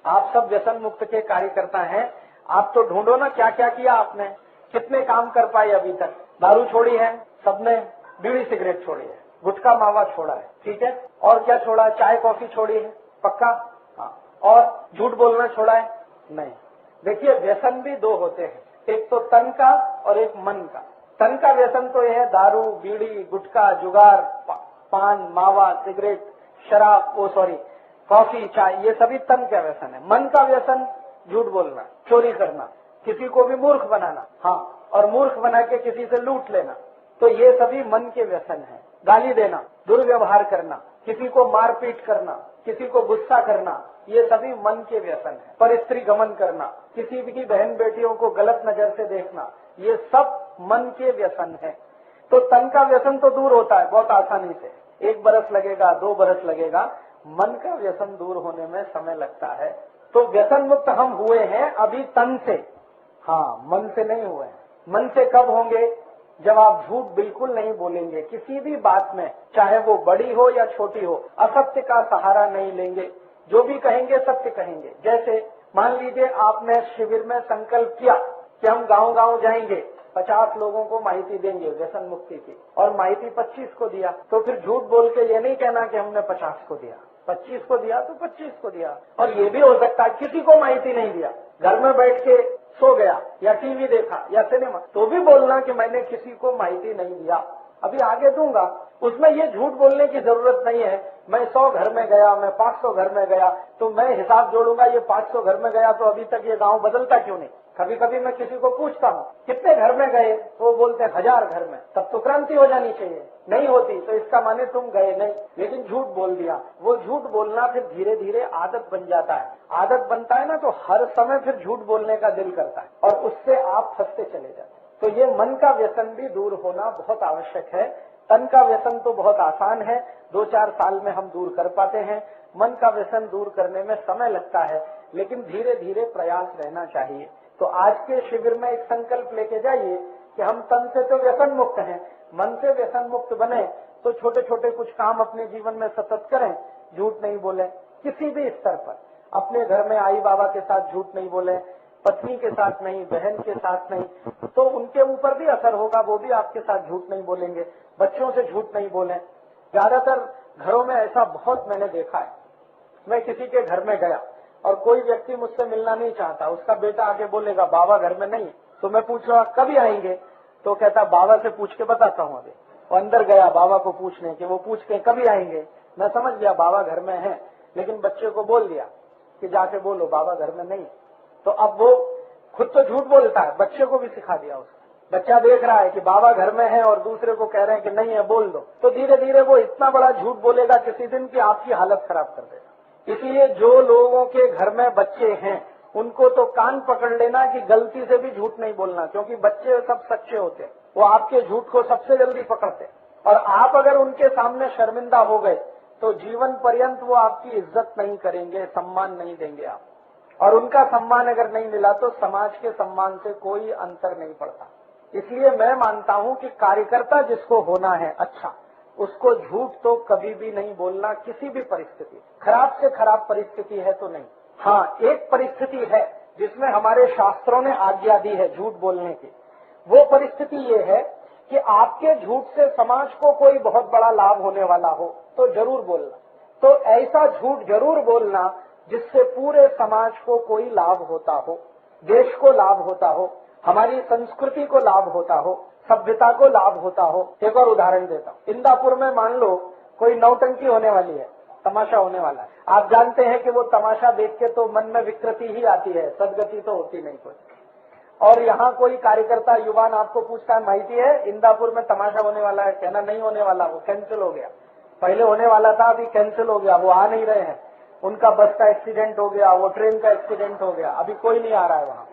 आप सब व्यसन मुक्त के कार्यकर्ता हैं, आप तो ढूंढो ना क्या क्या किया आपने, कितने काम कर पाए अभी तक। दारू छोड़ी है सबने, बीड़ी सिगरेट छोड़ी है, गुटखा मावा छोड़ा है, ठीक है, और क्या छोड़ा? चाय कॉफी छोड़ी है, पक्का? हाँ। और झूठ बोलना छोड़ा है? नहीं। देखिए, व्यसन भी 2 होते हैं, एक तो तन का और एक मन का। तन का व्यसन तो यह है दारू, बीड़ी, गुटखा, जुगार, पान, मावा, सिगरेट, शराब, कॉफी, चाय, ये सभी तन का व्यसन है। मन का व्यसन झूठ बोलना, चोरी करना, किसी को भी मूर्ख बनाना, हाँ, और मूर्ख बना के किसी से लूट लेना, तो ये सभी मन के व्यसन है। गाली देना, दुर्व्यवहार करना, किसी को मारपीट करना, किसी को गुस्सा करना, ये सभी मन के व्यसन है। पर स्त्री गमन करना, किसी की बहन बेटियों को गलत नजर से देखना, ये सब मन के व्यसन है। तो तन का व्यसन तो दूर होता है बहुत आसानी से, 1 बरस लगेगा, 2 बरस लगेगा। मन का व्यसन दूर होने में समय लगता है। तो व्यसन मुक्त हम हुए हैं अभी तन से, हाँ, मन से नहीं हुए हैं। मन से कब होंगे? जब आप झूठ बिल्कुल नहीं बोलेंगे किसी भी बात में, चाहे वो बड़ी हो या छोटी हो, असत्य का सहारा नहीं लेंगे, जो भी कहेंगे सत्य कहेंगे। जैसे मान लीजिए आपने शिविर में संकल्प किया कि हम गांव-गांव जाएंगे, 50 लोगों को माहिती देंगे व्यसन मुक्ति की, और माहिती 25 को दिया, तो फिर झूठ बोल के ये नहीं कहना कि हमने 50 को दिया, 25 को दिया तो 25 को दिया। और ये भी हो सकता है किसी को माहिती नहीं दिया, घर में बैठ के सो गया या टीवी देखा या सिनेमा, तो भी बोलना कि मैंने किसी को माहिती नहीं दिया, अभी आगे दूंगा। उसमें ये झूठ बोलने की जरूरत नहीं है। मैं 100 घर में गया, मैं 500 घर में गया, तो मैं हिसाब जोड़ूंगा ये 500 घर में गया तो अभी तक ये गांव बदलता क्यों नहीं। कभी कभी मैं किसी को पूछता हूँ कितने घर में गए, तो वो बोलते हैं 1000 घर में, तब तो क्रांति हो जानी चाहिए, नहीं होती तो इसका माने तुम गए नहीं, लेकिन झूठ बोल दिया। वो झूठ बोलना फिर धीरे धीरे आदत बन जाता है। आदत बनता है ना, तो हर समय फिर झूठ बोलने का दिल करता है और उससे आप फंसते चले जाते हैं। तो ये मन का व्यसन भी दूर होना बहुत आवश्यक है। तन का व्यसन तो बहुत आसान है, 2-4 साल में हम दूर कर पाते हैं। मन का व्यसन दूर करने में समय लगता है, लेकिन धीरे धीरे प्रयास रहना चाहिए। तो आज के शिविर में एक संकल्प लेके जाइए कि हम तन से तो व्यसन मुक्त हैं, मन से व्यसन मुक्त बने, तो छोटे छोटे कुछ काम अपने जीवन में सतत करें, झूठ नहीं बोले, किसी भी स्तर पर। अपने घर में आई बाबा के साथ झूठ नहीं बोले, पत्नी के साथ नहीं, बहन के साथ नहीं, तो उनके ऊपर भी असर होगा, वो भी आपके साथ झूठ नहीं बोलेंगे। बच्चों से झूठ नहीं बोले। ज्यादातर घरों में ऐसा बहुत मैंने देखा है। मैं किसी के घर में गया और कोई व्यक्ति मुझसे मिलना नहीं चाहता, उसका बेटा आगे बोलेगा बाबा घर में नहीं, तो मैं पूछ रहा कभी आएंगे, तो कहता बाबा से पूछ के बताता हूँ अभी। वो अंदर गया बाबा को पूछने के, वो पूछ के कभी आएंगे, मैं समझ गया बाबा घर में है, लेकिन बच्चे को बोल दिया कि जाके बोलो बाबा घर में नहीं। तो अब वो खुद तो झूठ बोलता है, बच्चे को भी सिखा दिया उसने। बच्चा देख रहा है कि बाबा घर में है और दूसरे को कह रहे हैं कि नहीं है, बोल दो, तो धीरे धीरे वो इतना बड़ा झूठ बोलेगा किसी दिन कि आपकी हालत खराब कर देगा। इसलिए जो लोगों के घर में बच्चे हैं उनको तो कान पकड़ लेना कि गलती से भी झूठ नहीं बोलना, क्योंकि बच्चे सब सच्चे होते हैं, वो आपके झूठ को सबसे जल्दी पकड़ते हैं। और आप अगर उनके सामने शर्मिंदा हो गए तो जीवन पर्यंत वो आपकी इज्जत नहीं करेंगे, सम्मान नहीं देंगे आप, और उनका सम्मान अगर नहीं मिला तो समाज के सम्मान से कोई अंतर नहीं पड़ता। इसलिए मैं मानता हूं कि कार्यकर्ता जिसको होना है अच्छा, उसको झूठ तो कभी भी नहीं बोलना, किसी भी परिस्थिति, खराब से खराब परिस्थिति है तो नहीं। हाँ, एक परिस्थिति है जिसमें हमारे शास्त्रों ने आज्ञा दी है झूठ बोलने की। वो परिस्थिति ये है कि आपके झूठ से समाज को कोई बहुत बड़ा लाभ होने वाला हो तो जरूर बोलना। तो ऐसा झूठ जरूर बोलना जिससे पूरे समाज को कोई लाभ होता हो, देश को लाभ होता हो, हमारी संस्कृति को लाभ होता हो, सभ्यता को लाभ होता हो। एक और उदाहरण देता हूँ। इंदापुर में मान लो कोई नौटंकी होने वाली है, तमाशा होने वाला है। आप जानते हैं कि वो तमाशा देख के तो मन में विकृति ही आती है, सदगति तो होती नहीं कोई। और यहाँ कोई कार्यकर्ता युवान आपको पूछता है माहिती है इंदापुर में तमाशा होने वाला है, कहना नहीं होने वाला, वो कैंसिल हो गया। पहले होने वाला था, अभी कैंसिल हो गया, वो आ नहीं रहे हैं, उनका बस का एक्सीडेंट हो गया, वो ट्रेन का एक्सीडेंट हो गया, अभी कोई नहीं आ रहा है वहाँ।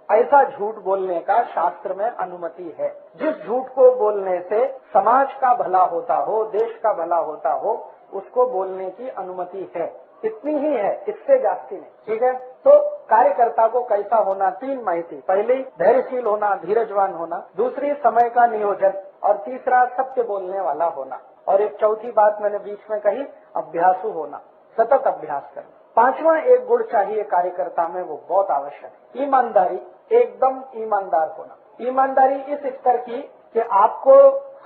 ऐसा झूठ बोलने का शास्त्र में अनुमति है। जिस झूठ को बोलने से समाज का भला होता हो, देश का भला होता हो, उसको बोलने की अनुमति है। इतनी ही है, इससे जास्ती नहीं। ठीक है, तो कार्यकर्ता को कैसा होना, 3 माहिती। पहली धैर्यशील होना, धीरजवान होना, दूसरी समय का नियोजन, और तीसरा सत्य बोलने वाला होना। और एक चौथी बात मैंने बीच में कही, अभ्यासु होना, सतत अभ्यास करना। 5वां एक गुण चाहिए कार्यकर्ता में, वो बहुत आवश्यक है, ईमानदारी। एकदम ईमानदार होना। ईमानदारी इस स्तर की कि आपको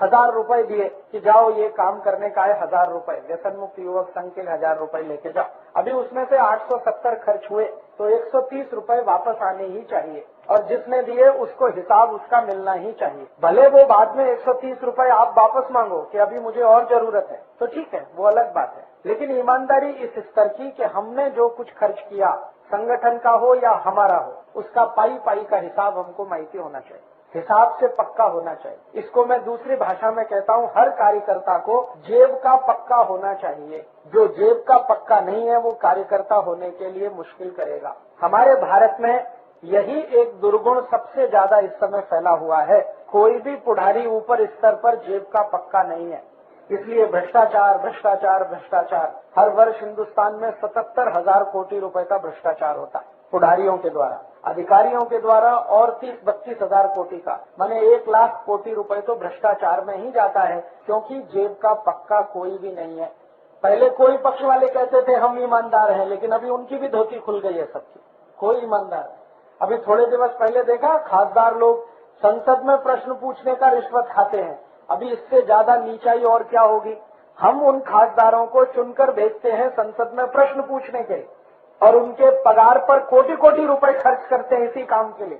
1000 रुपए दिए कि जाओ ये काम करने का है, 1000 रुपए, व्यसन मुक्त युवक संघ के 1000 रुपए लेके जाओ। अभी उसमें से 870 खर्च हुए तो 130 रुपए वापस आने ही चाहिए, और जिसने दिए उसको हिसाब उसका मिलना ही चाहिए। भले वो बाद में 130 रुपए आप वापस मांगो कि अभी मुझे और जरूरत है, तो ठीक है, वो अलग बात है। लेकिन ईमानदारी इस स्तर की कि हमने जो कुछ खर्च किया, संगठन का हो या हमारा हो, उसका पाई पाई का हिसाब हमको माहिती होना चाहिए, हिसाब से पक्का होना चाहिए। इसको मैं दूसरी भाषा में कहता हूँ, हर कार्यकर्ता को जेब का पक्का होना चाहिए। जो जेब का पक्का नहीं है वो कार्यकर्ता होने के लिए मुश्किल करेगा। हमारे भारत में यही एक दुर्गुण सबसे ज्यादा इस समय फैला हुआ है। कोई भी पुढ़ारी ऊपर स्तर पर जेब का पक्का नहीं है। इसलिए भ्रष्टाचार भ्रष्टाचार भ्रष्टाचार। हर वर्ष हिंदुस्तान में 77,000 कोटि रुपए का भ्रष्टाचार होता है, पुढारियों के द्वारा, अधिकारियों के द्वारा, और 30-32 हजार कोटि का, माने 1 लाख कोटि रुपए तो भ्रष्टाचार में ही जाता है, क्योंकि जेब का पक्का कोई भी नहीं है। पहले कोई पक्ष वाले कहते थे हम ईमानदार हैं, लेकिन अभी उनकी भी धोती खुल गई है सबकी, कोई ईमानदार। अभी थोड़े दिवस पहले देखा, खासदार लोग संसद में प्रश्न पूछने का रिश्वत खाते हैं। अभी इससे ज्यादा नीचाई और क्या होगी। हम उन खासदारों को चुनकर भेजते हैं संसद में प्रश्न पूछने के लिए, और उनके पगार पर कोटि कोटि रुपए खर्च करते हैं इसी काम के लिए।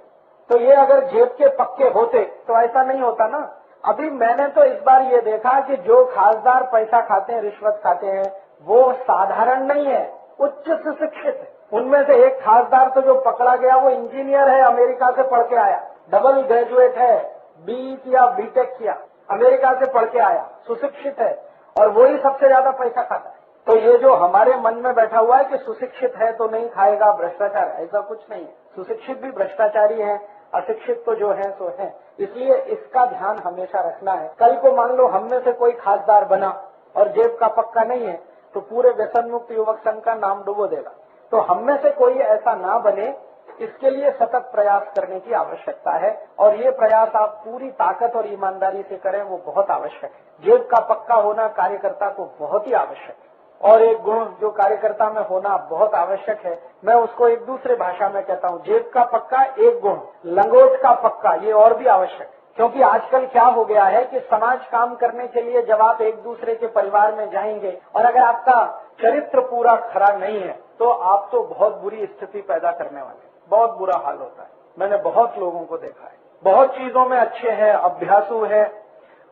तो ये अगर जेब के पक्के होते तो ऐसा नहीं होता ना। अभी मैंने तो इस बार ये देखा कि जो खासदार पैसा खाते हैं, रिश्वत खाते हैं, वो साधारण नहीं है, उच्च सुशिक्षित है। उनमें से एक खासदार तो जो पकड़ा गया वो इंजीनियर है, अमेरिका से पढ़ के आया, डबल ग्रेजुएट है, बी किया, बीटेक किया, अमेरिका से पढ़ के आया, सुशिक्षित है, और वही सबसे ज्यादा पैसा खाता है। तो ये जो हमारे मन में बैठा हुआ है कि सुशिक्षित है तो नहीं खाएगा भ्रष्टाचार, ऐसा कुछ नहीं है। सुशिक्षित भी भ्रष्टाचारी है, अशिक्षित तो जो है सो है। इसलिए इसका ध्यान हमेशा रखना है। कल को मान लो हम में से कोई खासदार बना और जेब का पक्का नहीं है, तो पूरे व्यसन मुक्त युवक संघ का नाम डुबो देगा। तो हम में से कोई ऐसा ना बने, इसके लिए सतत प्रयास करने की आवश्यकता है, और ये प्रयास आप पूरी ताकत और ईमानदारी से करें, वो बहुत आवश्यक है। जेब का पक्का होना कार्यकर्ता को बहुत ही आवश्यक है। और एक गुण जो कार्यकर्ता में होना बहुत आवश्यक है, मैं उसको एक दूसरे भाषा में कहता हूँ, जेब का पक्का एक गुण, लंगोट का पक्का ये और भी आवश्यक है। क्योंकि आजकल क्या हो गया है कि समाज काम करने के लिए जब आप एक दूसरे के परिवार में जाएंगे और अगर आपका चरित्र पूरा खरा नहीं है, तो आप तो बहुत बुरी स्थिति पैदा करने वाले, बहुत बुरा हाल होता है। मैंने बहुत लोगों को देखा है, बहुत चीजों में अच्छे हैं, अभ्यासु है,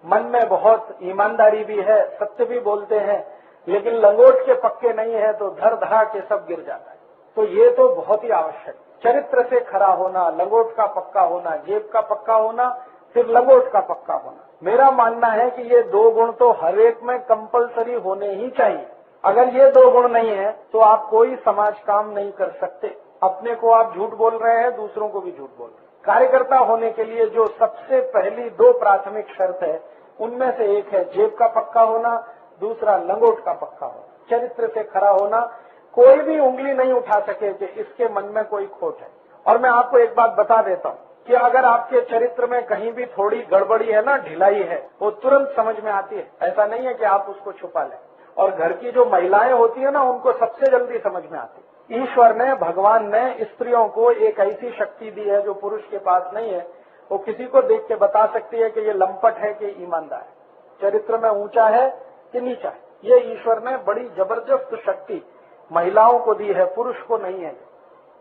मन में बहुत ईमानदारी भी है, सत्य भी बोलते हैं, लेकिन लंगोट के पक्के नहीं है तो धर धरा के सब गिर जाता है। तो ये तो बहुत ही आवश्यक, चरित्र से खरा होना, लंगोट का पक्का होना, जेब का पक्का होना, फिर लंगोट का पक्का होना। मेरा मानना है कि ये 2 गुण तो हर एक में कंपलसरी होने ही चाहिए। अगर ये 2 गुण नहीं है तो आप कोई समाज काम नहीं कर सकते। अपने को आप झूठ बोल रहे हैं, दूसरों को भी झूठ बोल रहे हैं। कार्यकर्ता होने के लिए जो सबसे पहली 2 प्राथमिक शर्त है, उनमें से एक है जेब का पक्का होना, दूसरा लंगोट का पक्का होना, चरित्र से खरा होना। कोई भी उंगली नहीं उठा सके कि इसके मन में कोई खोट है। और मैं आपको एक बात बता देता हूँ कि अगर आपके चरित्र में कहीं भी थोड़ी गड़बड़ी है ना, ढिलाई है, वो तुरंत समझ में आती है। ऐसा नहीं है कि आप उसको छुपा लें। और घर की जो महिलाएं होती है ना, उनको सबसे जल्दी समझ में आती है। ईश्वर ने, भगवान ने स्त्रियों को एक ऐसी शक्ति दी है जो पुरुष के पास नहीं है। वो किसी को देख के बता सकती है कि ये लंपट है कि ईमानदार है, चरित्र में ऊंचा है कि नीचा है। ये ईश्वर ने बड़ी जबरदस्त शक्ति महिलाओं को दी है, पुरुष को नहीं है।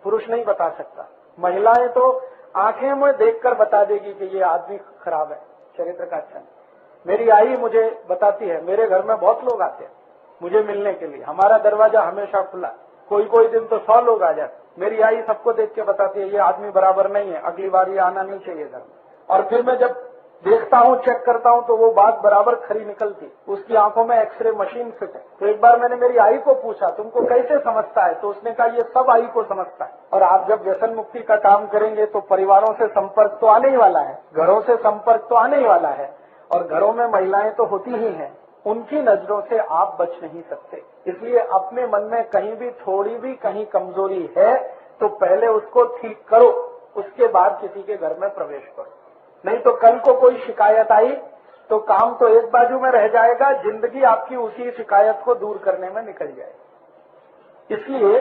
पुरुष नहीं बता सकता। महिलाएं तो आंखें में देखकर बता देगी कि ये आदमी खराब है, चरित्र का अच्छा नहीं। मेरी आई मुझे बताती है, मेरे घर में बहुत लोग आते हैं मुझे मिलने के लिए, हमारा दरवाजा हमेशा खुला, कोई कोई दिन तो 100 लोग आ जाते। मेरी आई सबको देख के बताती है ये आदमी बराबर नहीं है, अगली बार ये आना नहीं चाहिए घर में। और फिर मैं जब देखता हूँ, चेक करता हूँ, तो वो बात बराबर खरी निकलती। उसकी आंखों में एक्सरे मशीन फिट है। तो एक बार मैंने मेरी आई को पूछा तुमको कैसे समझता है, तो उसने कहा ये सब आई को समझता है। और आप जब व्यसन मुक्ति का काम करेंगे तो परिवारों से संपर्क तो आने ही वाला है, घरों से संपर्क तो आने ही वाला है, और घरों में महिलाएं तो होती ही हैं। उनकी नजरों से आप बच नहीं सकते। इसलिए अपने मन में कहीं भी थोड़ी भी कहीं कमजोरी है तो पहले उसको ठीक करो, उसके बाद किसी के घर में प्रवेश करो। नहीं तो कल को कोई शिकायत आई तो काम तो एक बाजू में रह जाएगा, जिंदगी आपकी उसी शिकायत को दूर करने में निकल जाएगी। इसलिए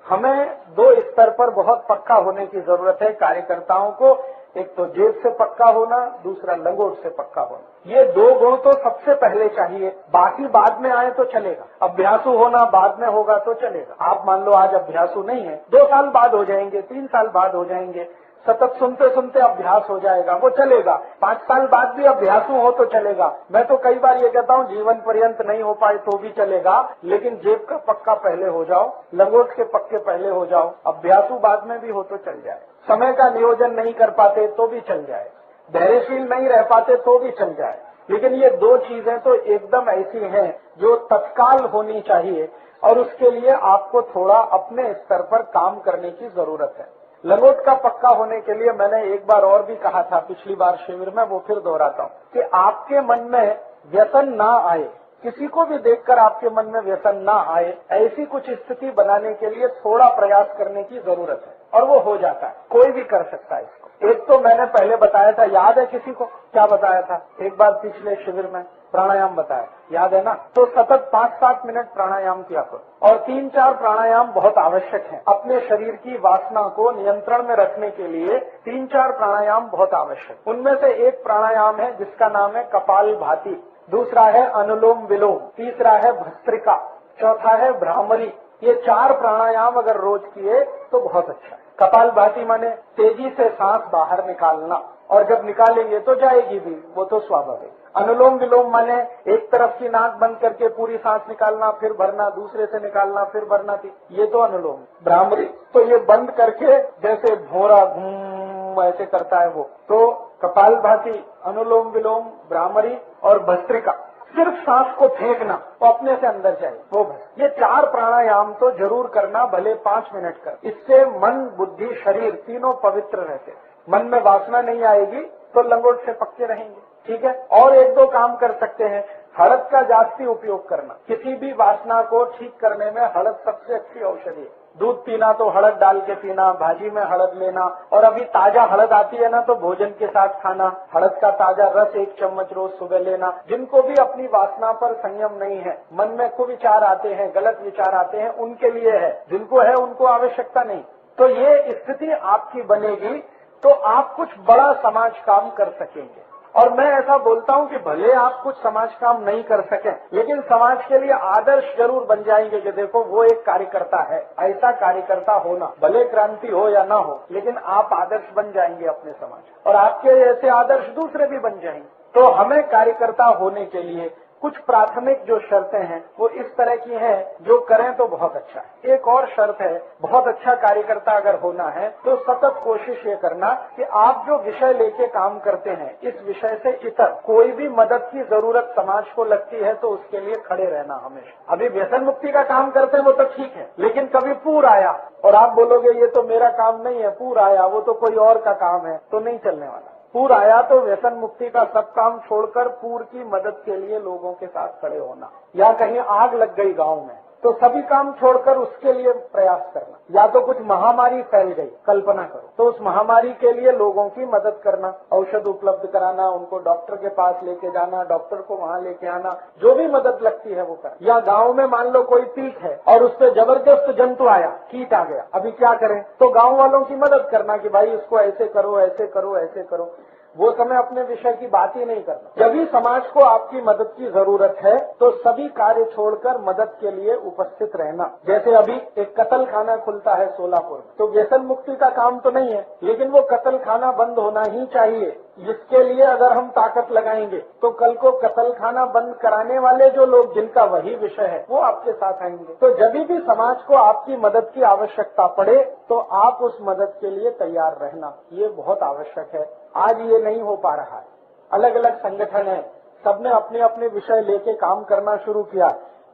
हमें 2 स्तर पर बहुत पक्का होने की जरूरत है कार्यकर्ताओं को। एक तो जेब से पक्का होना, दूसरा लंगोट से पक्का होना। ये 2 गुण तो सबसे पहले चाहिए, बाकी बाद में आए तो चलेगा। अभ्यासु होना बाद में होगा तो चलेगा। आप मान लो आज अभ्यासु नहीं है, 2 साल बाद हो जाएंगे, 3 साल बाद हो जाएंगे, सतत सुनते सुनते अभ्यास हो जाएगा, वो चलेगा। 5 साल बाद भी अभ्यासु हो तो चलेगा। मैं तो कई बार ये कहता हूँ जीवन पर्यंत नहीं हो पाए तो भी चलेगा, लेकिन जेब का पक्का पहले हो जाओ, लंगोट के पक्के पहले हो जाओ, अभ्यासु बाद में भी हो तो चल जाए। समय का नियोजन नहीं कर पाते तो भी चल जाए, धैर्यशील नहीं रह पाते तो भी चल जाए। लेकिन ये 2 चीजें तो एकदम ऐसी हैं जो तत्काल होनी चाहिए, और उसके लिए आपको थोड़ा अपने स्तर पर काम करने की जरूरत है। लंगोट का पक्का होने के लिए मैंने एक बार और भी कहा था पिछली बार शिविर में, वो फिर दोहराता हूँ कि आपके मन में व्यसन ना आए, किसी को भी देखकर आपके मन में व्यसन ना आए, ऐसी कुछ स्थिति बनाने के लिए थोड़ा प्रयास करने की जरूरत है, और वो हो जाता है। कोई भी कर सकता है इसको। एक तो मैंने पहले बताया था, याद है किसी को? क्या बताया था? एक बार पिछले शिविर में प्राणायाम बताया, याद है ना? तो सतत 5-7 मिनट प्राणायाम किया करो, और 3-4 प्राणायाम बहुत आवश्यक है। अपने शरीर की वासना को नियंत्रण में रखने के लिए 3-4 प्राणायाम बहुत आवश्यक। उनमें से एक प्राणायाम है जिसका नाम है कपालभाति, दूसरा है अनुलोम विलोम, तीसरा है भस्त्रिका, चौथा है भ्रामरी। ये 4 प्राणायाम अगर रोज किए तो बहुत अच्छा है। कपालभाति माने तेजी से सांस बाहर निकालना, और जब निकालेंगे तो जाएगी भी, वो तो स्वाभाविक। अनुलोम विलोम माने एक तरफ की नाक बंद करके पूरी सांस निकालना, फिर भरना, दूसरे से निकालना, फिर भरना थी, ये तो अनुलोम। भ्रामरी तो ये बंद करके जैसे भोरा घूम ऐसे करता है वो। तो कपालभाति, अनुलोम विलोम, भ्रामरी और भस्त्रिका, सिर्फ सांस को फेंकना, वो अपने से अंदर जाए, वो बस। ये 4 प्राणायाम तो जरूर करना, भले 5 मिनट कर। इससे मन, बुद्धि, शरीर तीनों पवित्र रहते। मन में वासना नहीं आएगी तो लंगोट से पक्के रहेंगे, ठीक है। और 1-2 काम कर सकते हैं। हळद का जास्ती उपयोग करना, किसी भी वासना को ठीक करने में हळद सबसे अच्छी औषधि है। दूध पीना तो हळद डाल के पीना, भाजी में हळद लेना, और अभी ताजा हळद आती है ना तो भोजन के साथ खाना। हळद का ताजा रस 1 चम्मच रोज सुबह लेना। जिनको भी अपनी वासना पर संयम नहीं है, मन में कुविचार आते हैं, गलत विचार आते हैं, उनके लिए है। जिनको है उनको आवश्यकता नहीं। तो ये स्थिति आपकी बनेगी तो आप कुछ बड़ा समाज काम कर सकेंगे। और मैं ऐसा बोलता हूं कि भले आप कुछ समाज काम नहीं कर सकें, लेकिन समाज के लिए आदर्श जरूर बन जाएंगे कि देखो वो एक कार्यकर्ता है। ऐसा कार्यकर्ता होना, भले क्रांति हो या ना हो, लेकिन आप आदर्श बन जाएंगे अपने समाज, और आपके ऐसे आदर्श दूसरे भी बन जाएंगे। तो हमें कार्यकर्ता होने के लिए कुछ प्राथमिक जो शर्तें हैं वो इस तरह की हैं, जो करें तो बहुत अच्छा है। एक और शर्त है, बहुत अच्छा कार्यकर्ता अगर होना है तो सतत कोशिश ये करना कि आप जो विषय लेके काम करते हैं, इस विषय से इतर कोई भी मदद की जरूरत समाज को लगती है तो उसके लिए खड़े रहना हमेशा। अभी व्यसन मुक्ति का काम करते हैं वो तो ठीक है, लेकिन कभी पूर आया और आप बोलोगे ये तो मेरा काम नहीं है, पूर आया वो तो कोई और का काम है, तो नहीं चलने वाला। पूर आया तो व्यसन मुक्ति का सब काम छोड़कर पूर की मदद के लिए लोगों के साथ खड़े होना, या कहीं आग लग गई गांव में तो सभी काम छोड़कर उसके लिए प्रयास करना, या तो कुछ महामारी फैल गई, कल्पना करो, तो उस महामारी के लिए लोगों की मदद करना, औषध उपलब्ध कराना, उनको डॉक्टर के पास लेके जाना, डॉक्टर को वहां लेके आना, जो भी मदद लगती है वो करना। या गांव में मान लो कोई पीक है और उस पर जबरदस्त जंतु आया, कीट आ गया, अभी क्या करें, तो गांव वालों की मदद करना कि भाई इसको ऐसे करो, ऐसे करो, ऐसे करो। वो समय अपने विषय की बात ही नहीं करना। जब भी समाज को आपकी मदद की जरूरत है तो सभी कार्य छोड़कर मदद के लिए उपस्थित रहना। जैसे अभी एक कत्ल खाना खुलता है सोलापुर में, तो व्यसन मुक्ति का काम तो नहीं है, लेकिन वो कत्ल खाना बंद होना ही चाहिए। जिसके लिए अगर हम ताकत लगाएंगे तो कल को कत्ल खाना बंद कराने वाले जो लोग, जिनका वही विषय है, वो आपके साथ आएंगे। तो जब भी समाज को आपकी मदद की आवश्यकता पड़े तो आप उस मदद के लिए तैयार रहना, ये बहुत आवश्यक है। आज ये नहीं हो पा रहा है। अलग अलग संगठन है, सबने अपने अपने विषय लेके काम करना शुरू किया,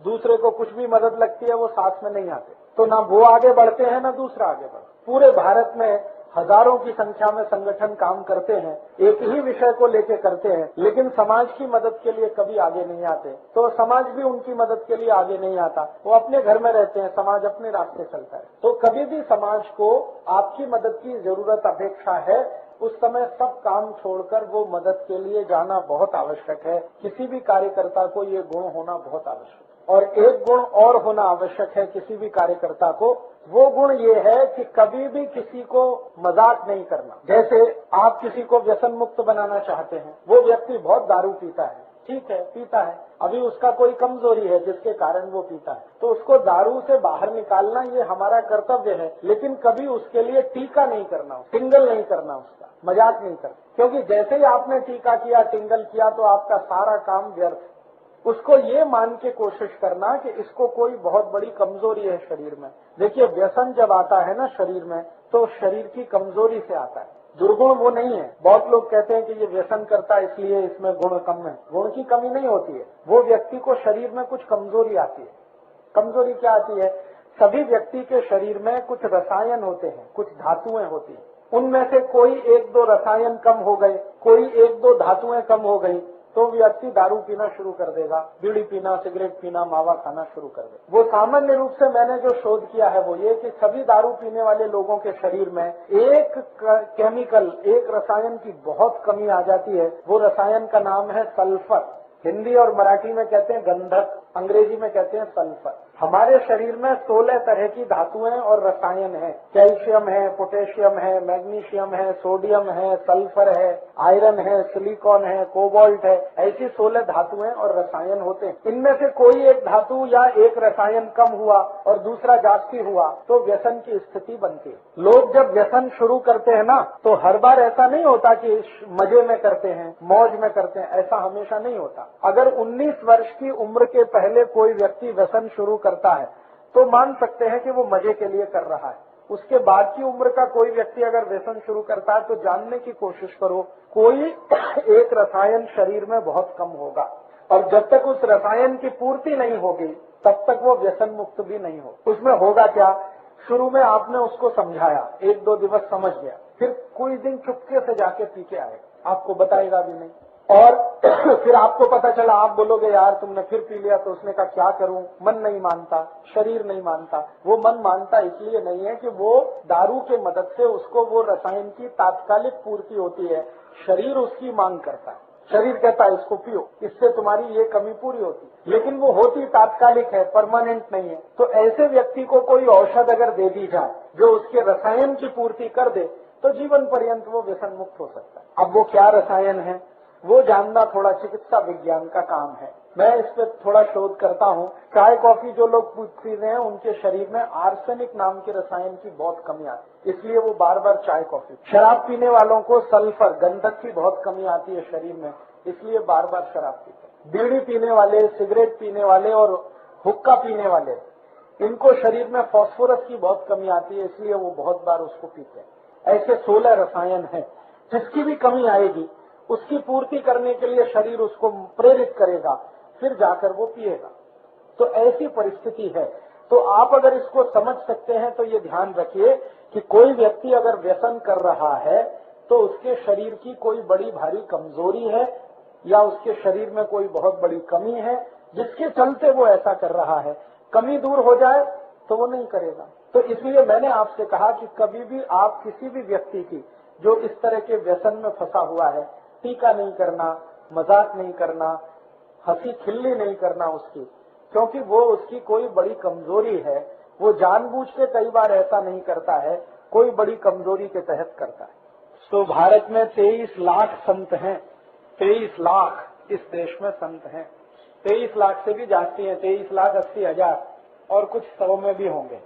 दूसरे को कुछ भी मदद लगती है वो साथ में नहीं आते, तो ना वो आगे बढ़ते हैं ना दूसरा आगे बढ़ता। पूरे भारत में हजारों की संख्या में संगठन काम करते हैं, एक ही विषय को लेके करते हैं, लेकिन समाज की मदद के लिए कभी आगे नहीं आते। तो समाज भी उनकी मदद के लिए आगे नहीं आता, वो अपने घर में रहते हैं, समाज अपने रास्ते चलता है। तो कभी भी समाज को आपकी मदद की जरूरत अपेक्षा है, उस समय सब काम छोड़कर वो मदद के लिए जाना बहुत आवश्यक है। किसी भी कार्यकर्ता को ये गुण होना बहुत आवश्यक है। और एक गुण और होना आवश्यक है किसी भी कार्यकर्ता को, वो गुण ये है कि कभी भी किसी को मजाक नहीं करना। जैसे आप किसी को व्यसन मुक्त बनाना चाहते हैं, वो व्यक्ति बहुत दारू पीता है, ठीक है पीता है, अभी उसका कोई कमजोरी है जिसके कारण वो पीता है, तो उसको दारू से बाहर निकालना ये हमारा कर्तव्य है, लेकिन कभी उसके लिए टीका नहीं करना, टिंगल नहीं करना, उसका मजाक नहीं करना। क्योंकि जैसे ही आपने टीका किया, टिंगल किया, तो आपका सारा काम व्यर्थ है। उसको ये मान के कोशिश करना कि इसको कोई बहुत बड़ी कमजोरी है शरीर में। देखिए व्यसन जब आता है ना शरीर में, तो शरीर की कमजोरी से आता है, दुर्गुण वो नहीं है। बहुत लोग कहते हैं कि ये व्यसन करता है इसलिए इसमें गुण कम है। गुण की कमी नहीं होती है, वो व्यक्ति को शरीर में कुछ कमजोरी आती है। कमजोरी क्या आती है? सभी व्यक्ति के शरीर में कुछ रसायन होते हैं, कुछ धातुएं होती हैं, उनमें से कोई 1-2 रसायन कम हो गए, कोई 1-2 धातुएं कम हो गई, तो व्यक्ति दारू पीना शुरू कर देगा, बीड़ी पीना, सिगरेट पीना, मावा खाना शुरू कर देगा। वो सामान्य रूप से मैंने जो शोध किया है वो ये कि सभी दारू पीने वाले लोगों के शरीर में एक केमिकल, एक रसायन की बहुत कमी आ जाती है। वो रसायन का नाम है सल्फर। हिंदी और मराठी में कहते हैं गंधक, अंग्रेजी में कहते हैं सल्फर। हमारे शरीर में 16 तरह की धातुएं और रसायन हैं। कैल्शियम है, पोटेशियम है, मैग्नीशियम है, सोडियम है, सल्फर है, आयरन है, सिलिकॉन है, कोबाल्ट है। ऐसी 16 धातुएं और रसायन होते हैं। इनमें से कोई एक धातु या एक रसायन कम हुआ और दूसरा जास्ती हुआ तो व्यसन की स्थिति बनती है। लोग जब व्यसन शुरू करते हैं ना, तो हर बार ऐसा नहीं होता कि मजे में करते हैं, मौज में करते हैं, ऐसा हमेशा नहीं होता। अगर 19 वर्ष की उम्र के पहले कोई व्यक्ति व्यसन शुरू करता है तो मान सकते हैं कि वो मजे के लिए कर रहा है। उसके बाद की उम्र का कोई व्यक्ति अगर व्यसन शुरू करता है तो जानने की कोशिश करो, कोई एक रसायन शरीर में बहुत कम होगा और जब तक उस रसायन की पूर्ति नहीं होगी तब तक वो व्यसन मुक्त भी नहीं हो। उसमें होगा क्या, शुरू में आपने उसको समझाया, 1-2 दिवस समझ गया, फिर कोई दिन चुपके से जाके पी के आएगा, आपको बताएगा भी नहीं। और फिर आपको पता चला, आप बोलोगे यार तुमने फिर पी लिया, तो उसने कहा क्या करूं, मन नहीं मानता, शरीर नहीं मानता। वो मन मानता इसलिए नहीं है कि वो दारू के मदद से उसको वो रसायन की तात्कालिक पूर्ति होती है, शरीर उसकी मांग करता है। शरीर कहता है इसको पियो, इससे तुम्हारी ये कमी पूरी होती, लेकिन वो होती तात्कालिक है, परमानेंट नहीं है। तो ऐसे व्यक्ति को कोई औषध अगर दे दी जाए जो उसके रसायन की पूर्ति कर दे तो जीवन पर्यंत वो व्यसन मुक्त हो सकता है। अब वो क्या रसायन है वो जानना थोड़ा चिकित्सा विज्ञान का काम है। मैं इस पर थोड़ा शोध करता हूँ। चाय कॉफी जो लोग पी रहे हैं उनके शरीर में आर्सेनिक नाम के रसायन की बहुत कमी आती है, इसलिए वो बार बार चाय कॉफी। शराब पीने वालों को सल्फर, गंधक की बहुत कमी आती है शरीर में, इसलिए बार बार शराब पीते हैं। बीड़ी पीने वाले, सिगरेट पीने वाले और हुक्का पीने वाले, इनको शरीर में फास्फोरस की बहुत कमी आती है, इसलिए वो बहुत बार उसको पीते हैं। ऐसे 16 रसायन हैं, जिसकी भी कमी आएगी उसकी पूर्ति करने के लिए शरीर उसको प्रेरित करेगा, फिर जाकर वो पिएगा। तो ऐसी परिस्थिति है। तो आप अगर इसको समझ सकते हैं तो ये ध्यान रखिए कि कोई व्यक्ति अगर व्यसन कर रहा है तो उसके शरीर की कोई बड़ी भारी कमजोरी है या उसके शरीर में कोई बहुत बड़ी कमी है जिसके चलते वो ऐसा कर रहा है। कमी दूर हो जाए तो वो नहीं करेगा। तो इसलिए मैंने आपसे कहा कि कभी भी आप किसी भी व्यक्ति की जो इस तरह के व्यसन में फंसा हुआ है, टीका नहीं करना, मजाक नहीं करना, हंसी खिल्ली नहीं करना उसकी, क्योंकि वो उसकी कोई बड़ी कमजोरी है। वो जानबूझ के कई बार ऐसा नहीं करता है, कोई बड़ी कमजोरी के तहत करता है। तो भारत में 23 लाख संत हैं, 23 लाख इस देश में संत हैं। 23 लाख से भी जाती है, 23,80,000 और कुछ 100 में भी होंगे।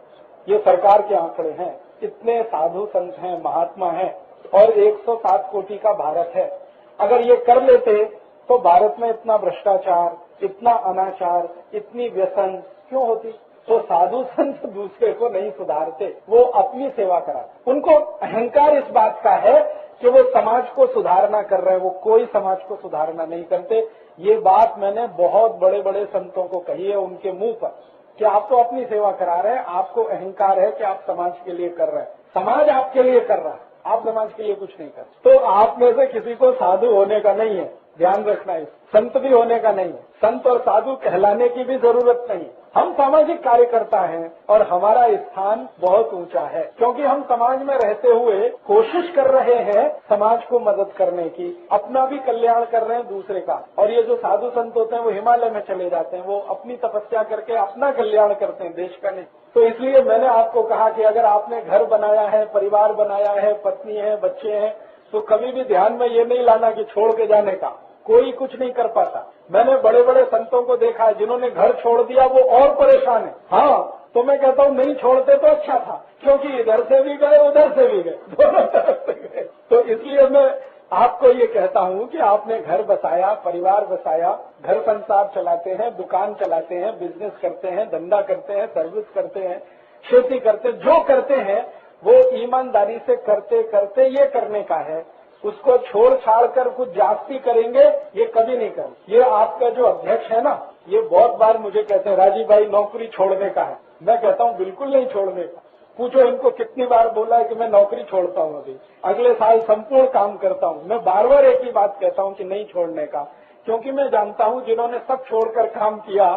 ये सरकार के आंकड़े हैं। इतने साधु संत हैं, महात्मा हैं और 107 कोटि का भारत है। अगर ये कर लेते तो भारत में इतना भ्रष्टाचार, इतना अनाचार, इतनी व्यसन क्यों होती। तो साधु संत दूसरे को नहीं सुधारते, वो अपनी सेवा कराते। उनको अहंकार इस बात का है कि वो समाज को सुधारना कर रहे हैं, वो कोई समाज को सुधारना नहीं करते। ये बात मैंने बहुत बड़े बड़े संतों को कही है उनके मुंह पर कि आप तो अपनी सेवा करा रहे हैं, आपको अहंकार है कि आप समाज के लिए कर रहे हैं। समाज आपके लिए कर रहा है, आप समाज के लिए कुछ नहीं कर। तो आप में से किसी को साधु होने का नहीं है, ध्यान रखना है। संत भी होने का नहीं है, संत और साधु कहलाने की भी जरूरत नहीं है। हम सामाजिक कार्यकर्ता हैं और हमारा स्थान बहुत ऊंचा है, क्योंकि हम समाज में रहते हुए कोशिश कर रहे हैं समाज को मदद करने की, अपना भी कल्याण कर रहे हैं दूसरे का। और ये जो साधु संत होते हैं वो हिमालय में चले जाते हैं, वो अपनी तपस्या करके अपना कल्याण करते हैं, देश का नहीं। तो इसलिए मैंने आपको कहा कि अगर आपने घर बनाया है, परिवार बनाया है, पत्नी है, बच्चे हैं, तो कभी भी ध्यान में ये नहीं लाना कि छोड़ के जाने का। कोई कुछ नहीं कर पाता। मैंने बड़े बड़े संतों को देखा है जिन्होंने घर छोड़ दिया, वो और परेशान है। हाँ, तो मैं कहता हूँ नहीं छोड़ते तो अच्छा था, क्योंकि इधर से भी गए उधर से भी गए, दोनों तरफ से गए। तो इसलिए मैं आपको ये कहता हूँ कि आपने घर बसाया, परिवार बसाया, घर संसार चलाते हैं, दुकान चलाते हैं, बिजनेस करते हैं, धंधा करते हैं, सर्विस करते हैं, खेती करते, जो करते हैं वो ईमानदारी से करते करते ये करने का है। उसको छोड़ छाड़ कर कुछ जास्ती करेंगे ये कभी नहीं करेंगे। ये आपका जो अध्यक्ष है ना, ये बहुत बार मुझे कहते हैं राजीव भाई नौकरी छोड़ने का है। मैं कहता हूँ बिल्कुल नहीं छोड़ने का। पूछो इनको कितनी बार बोला है कि मैं नौकरी छोड़ता हूँ, अभी अगले साल संपूर्ण काम करता हूँ। मैं बार बार एक ही बात कहता हूँ कि नहीं छोड़ने का। क्योंकि मैं जानता हूं जिन्होंने सब छोड़कर काम किया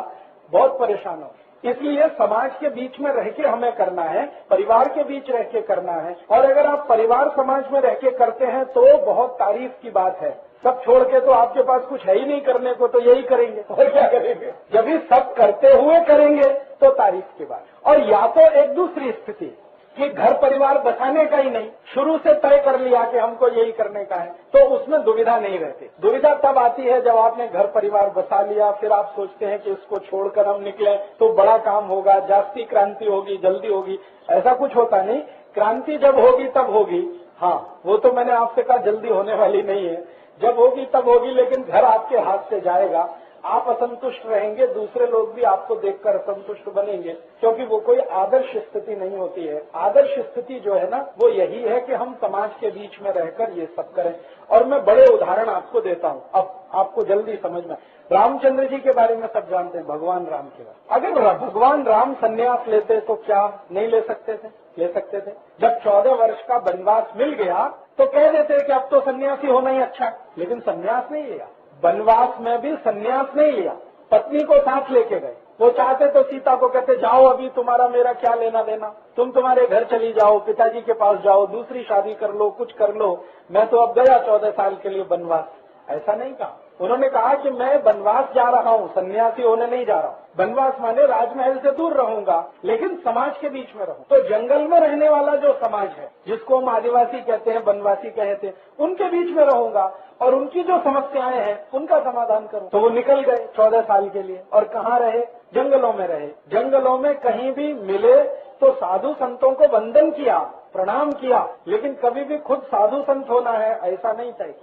बहुत परेशान हो। इसलिए समाज के बीच में रह के हमें करना है, परिवार के बीच रह के करना है। और अगर आप परिवार समाज में रह के करते हैं तो बहुत तारीफ की बात है। सब छोड़ के तो आपके पास कुछ है ही नहीं करने को, तो यही करेंगे और क्या करेंगे। जब भी सब करते हुए करेंगे तो तारीफ की बात। और या तो एक दूसरी स्थिति कि घर परिवार बसाने का ही नहीं, शुरू से तय कर लिया कि हमको यही करने का है, तो उसमें दुविधा नहीं रहती। दुविधा तब आती है जब आपने घर परिवार बसा लिया, फिर आप सोचते हैं कि इसको छोड़कर हम निकले तो बड़ा काम होगा, जास्ती क्रांति होगी, जल्दी होगी। ऐसा कुछ होता नहीं। क्रांति जब होगी तब होगी। हाँ, वो तो मैंने आपसे कहा जल्दी होने वाली नहीं है, जब होगी तब होगी, लेकिन घर आपके हाथ से जाएगा। आप असंतुष्ट रहेंगे, दूसरे लोग भी आपको देखकर असंतुष्ट बनेंगे, क्योंकि वो कोई आदर्श स्थिति नहीं होती है। आदर्श स्थिति जो है ना, वो यही है कि हम समाज के बीच में रहकर ये सब करें। और मैं बड़े उदाहरण आपको देता हूँ, अब आपको जल्दी समझ में। रामचंद्र जी के बारे में सब जानते हैं, भगवान राम के बारे में। अगर भगवान राम संन्यास लेते तो क्या नहीं ले सकते थे? ले सकते थे। जब 14 वर्ष का वनवास मिल गया तो कह देते कि अब तो सन्यासी होना ही अच्छा, लेकिन सन्यास नहीं लिया। वनवास में भी सन्यास नहीं लिया, पत्नी को साथ लेके गए। वो चाहते तो सीता को कहते जाओ, अभी तुम्हारा मेरा क्या लेना देना, तुम तुम्हारे घर चली जाओ, पिताजी के पास जाओ, दूसरी शादी कर लो, कुछ कर लो, मैं तो अब गया 14 साल के लिए वनवास। ऐसा नहीं कहा। उन्होंने कहा कि मैं वनवास जा रहा हूँ, सन्यासी होने नहीं जा रहा हूँ। वनवास माने राजमहल से दूर रहूंगा, लेकिन समाज के बीच में रहूं। तो जंगल में रहने वाला जो समाज है, जिसको हम आदिवासी कहते हैं, वनवासी कहते हैं, उनके बीच में रहूंगा और उनकी जो समस्याएं हैं उनका समाधान करूं। तो वो निकल गए 14 साल के लिए। और कहाँ रहे? जंगलों में रहे। जंगलों में कहीं भी मिले तो साधु संतों को वंदन किया, प्रणाम किया, लेकिन कभी भी खुद साधु संत होना है ऐसा नहीं चाहिए।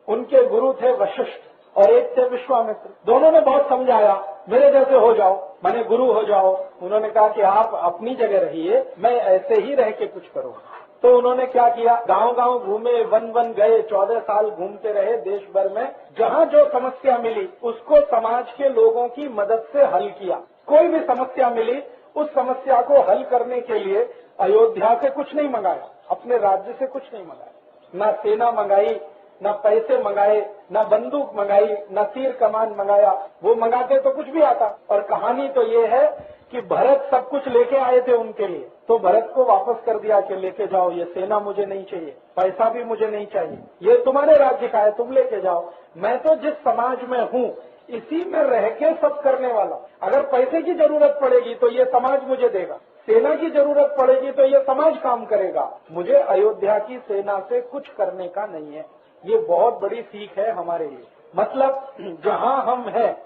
उनके गुरु थे वशिष्ठ और एक थे विश्वामित्र। दोनों ने बहुत समझाया, मेरे जैसे हो जाओ, माने गुरु हो जाओ। उन्होंने कहा कि आप अपनी जगह रहिए, मैं ऐसे ही रह के कुछ करूंगा। तो उन्होंने क्या किया, गांव गांव घूमे, वन वन गए, 14 साल घूमते रहे देश भर में। जहां जो समस्या मिली उसको समाज के लोगों की मदद से हल किया। कोई भी समस्या मिली, उस समस्या को हल करने के लिए अयोध्या से कुछ नहीं मंगाया, अपने राज्य से कुछ नहीं मंगाया, न सेना मंगाई, न पैसे मंगाए, न बंदूक मंगाई, न तीर कमान मंगाया। वो मंगाते तो कुछ भी आता। और कहानी तो ये है कि भरत सब कुछ लेके आए थे उनके लिए, तो भरत को वापस कर दिया कि लेके जाओ, ये सेना मुझे नहीं चाहिए, पैसा भी मुझे नहीं चाहिए, ये तुम्हारे राज्य का है, तुम लेके जाओ। मैं तो जिस समाज में हूँ इसी में रह के सब करने वाला। अगर पैसे की जरूरत पड़ेगी तो ये समाज मुझे देगा, सेना की जरूरत पड़ेगी तो ये समाज काम करेगा। मुझे अयोध्या की सेना से कुछ करने का नहीं है। ये बहुत बड़ी सीख है हमारे लिए। मतलब जहां हम हैं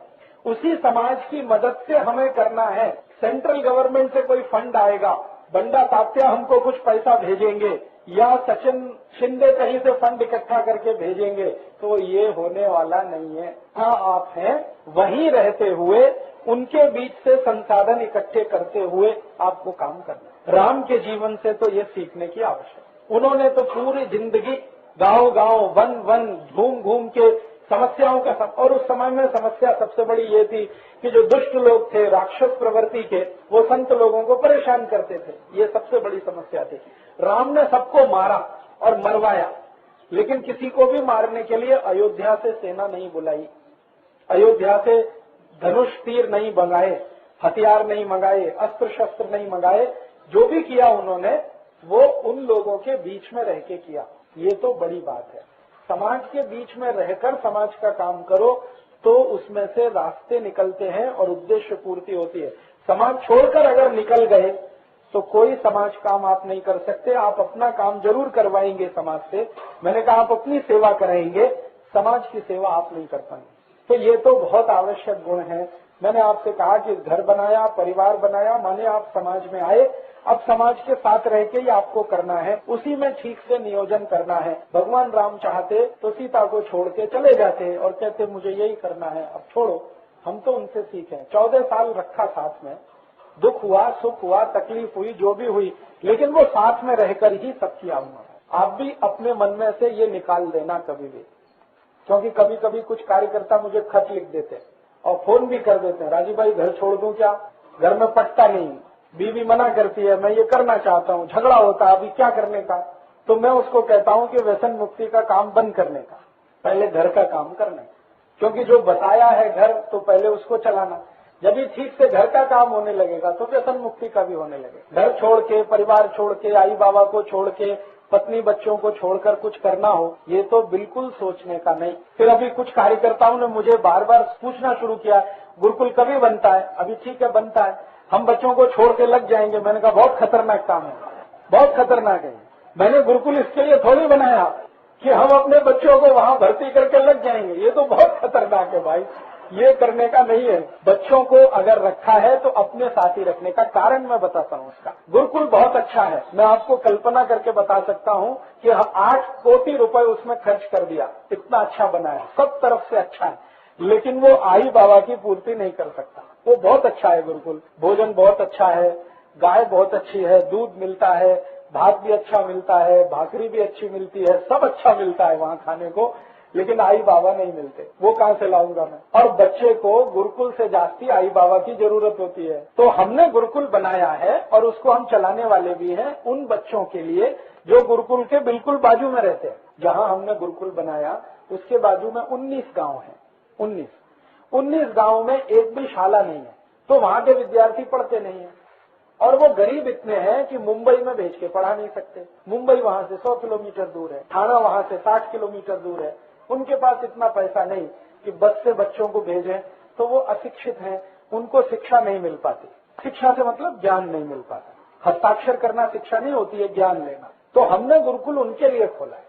उसी समाज की मदद से हमें करना है। सेंट्रल गवर्नमेंट से कोई फंड आएगा, बंडा तात्या हमको कुछ पैसा भेजेंगे या सचिन शिंदे कहीं से फंड इकट्ठा करके भेजेंगे, तो ये होने वाला नहीं है। हाँ, आप हैं वहीं रहते हुए उनके बीच से संसाधन इकट्ठे करते हुए आपको काम करना। राम के जीवन से तो ये सीखने की आवश्यकता। उन्होंने तो पूरी जिंदगी गांव गांव, वन वन घूम घूम के समस्याओं का और उस समय में समस्या सबसे बड़ी ये थी कि जो दुष्ट लोग थे, राक्षस प्रवृत्ति के, वो संत लोगों को परेशान करते थे। ये सबसे बड़ी समस्या थी। राम ने सबको मारा और मरवाया, लेकिन किसी को भी मारने के लिए अयोध्या से सेना नहीं बुलाई, अयोध्या से धनुष तीर नहीं मंगाए, हथियार नहीं मंगाए, अस्त्र शस्त्र नहीं मंगाए। जो भी किया उन्होंने वो उन लोगों के बीच में रह के किया। ये तो बड़ी बात है। समाज के बीच में रहकर समाज का काम करो तो उसमें से रास्ते निकलते हैं और उद्देश्य पूर्ति होती है। समाज छोड़कर अगर निकल गए तो कोई समाज काम आप नहीं कर सकते। आप अपना काम जरूर करवाएंगे समाज से। मैंने कहा आप अपनी सेवा कराएंगे, समाज की सेवा आप नहीं कर पाएंगे। तो ये तो बहुत आवश्यक गुण है। मैंने आपसे कहा कि घर बनाया, परिवार बनाया, माने आप समाज में आए। अब समाज के साथ रह के ही आपको करना है, उसी में ठीक से नियोजन करना है। भगवान राम चाहते तो सीता को छोड़ के चले जाते और कहते मुझे यही करना है, अब छोड़ो। हम तो उनसे सीखे। 14 साल रखा साथ में, दुख हुआ, सुख हुआ, तकलीफ हुई, जो भी हुई, लेकिन वो साथ में रहकर ही सब किया उन्होंने। आप भी अपने मन में से ये निकाल देना कभी भी, क्योंकि कभी कभी कुछ कार्यकर्ता मुझे खत लिख देते हैं और फोन भी कर देते हैं, राजीव भाई घर छोड़ दूं क्या, घर में पटता नहीं, बीवी मना करती है, मैं ये करना चाहता हूँ, झगड़ा होता है, अभी क्या करने का। तो मैं उसको कहता हूँ कि व्यसन मुक्ति का काम बंद करने का, पहले घर का काम करना है। क्योंकि जो बताया है घर, तो पहले उसको चलाना। जब भी ठीक से घर का काम होने लगेगा तो व्यसन मुक्ति का भी होने लगेगा। घर छोड़ के, परिवार छोड़ के, आई बाबा को छोड़ के, पत्नी बच्चों को छोड़कर कुछ करना हो, ये तो बिल्कुल सोचने का नहीं। फिर अभी कुछ कार्यकर्ताओं ने मुझे बार बार पूछना शुरू किया, गुरुकुल कभी बनता है? अभी ठीक है, बनता है, हम बच्चों को छोड़ के लग जाएंगे। मैंने कहा बहुत खतरनाक काम है, बहुत खतरनाक है। मैंने गुरुकुल इसके लिए थोड़ी बनाया कि हम अपने बच्चों को वहां भर्ती करके लग जाएंगे, ये तो बहुत खतरनाक है भाई, ये करने का नहीं है। बच्चों को अगर रखा है तो अपने साथ ही रखने का कारण मैं बताता हूँ उसका। गुरुकुल बहुत अच्छा है, मैं आपको कल्पना करके बता सकता हूँ कि हम 8 कोटि रुपए उसमें खर्च कर दिया, इतना अच्छा बना है, सब तरफ से अच्छा है, लेकिन वो आई बाबा की पूर्ति नहीं कर सकता। वो बहुत अच्छा है गुरुकुल, भोजन बहुत अच्छा है, गाय बहुत अच्छी है, दूध मिलता है, भात भी अच्छा मिलता है, भाकरी भी अच्छी मिलती है, सब अच्छा मिलता है वहाँ खाने को, लेकिन आई बाबा नहीं मिलते। वो कहाँ से लाऊंगा मैं? और बच्चे को गुरुकुल से जास्ती आई बाबा की जरूरत होती है। तो हमने गुरुकुल बनाया है और उसको हम चलाने वाले भी हैं उन बच्चों के लिए जो गुरुकुल के बिल्कुल बाजू में रहते हैं। जहाँ हमने गुरुकुल बनाया उसके बाजू में 19 गांव है। 19 गांव में एक भी शाला नहीं है, तो वहाँ के विद्यार्थी पढ़ते नहीं है। और वो गरीब इतने हैं कि मुंबई में भेज के पढ़ा नहीं सकते। मुंबई वहाँ से 100 किलोमीटर दूर है, ठाणा वहाँ से 60 किलोमीटर दूर है। उनके पास इतना पैसा नहीं कि बस से बच्चों को भेजें, तो वो अशिक्षित हैं, उनको शिक्षा नहीं मिल पाती। शिक्षा से मतलब ज्ञान नहीं मिल पाता। हस्ताक्षर करना शिक्षा नहीं होती है, ज्ञान लेना। तो हमने गुरुकुल उनके लिए खोला है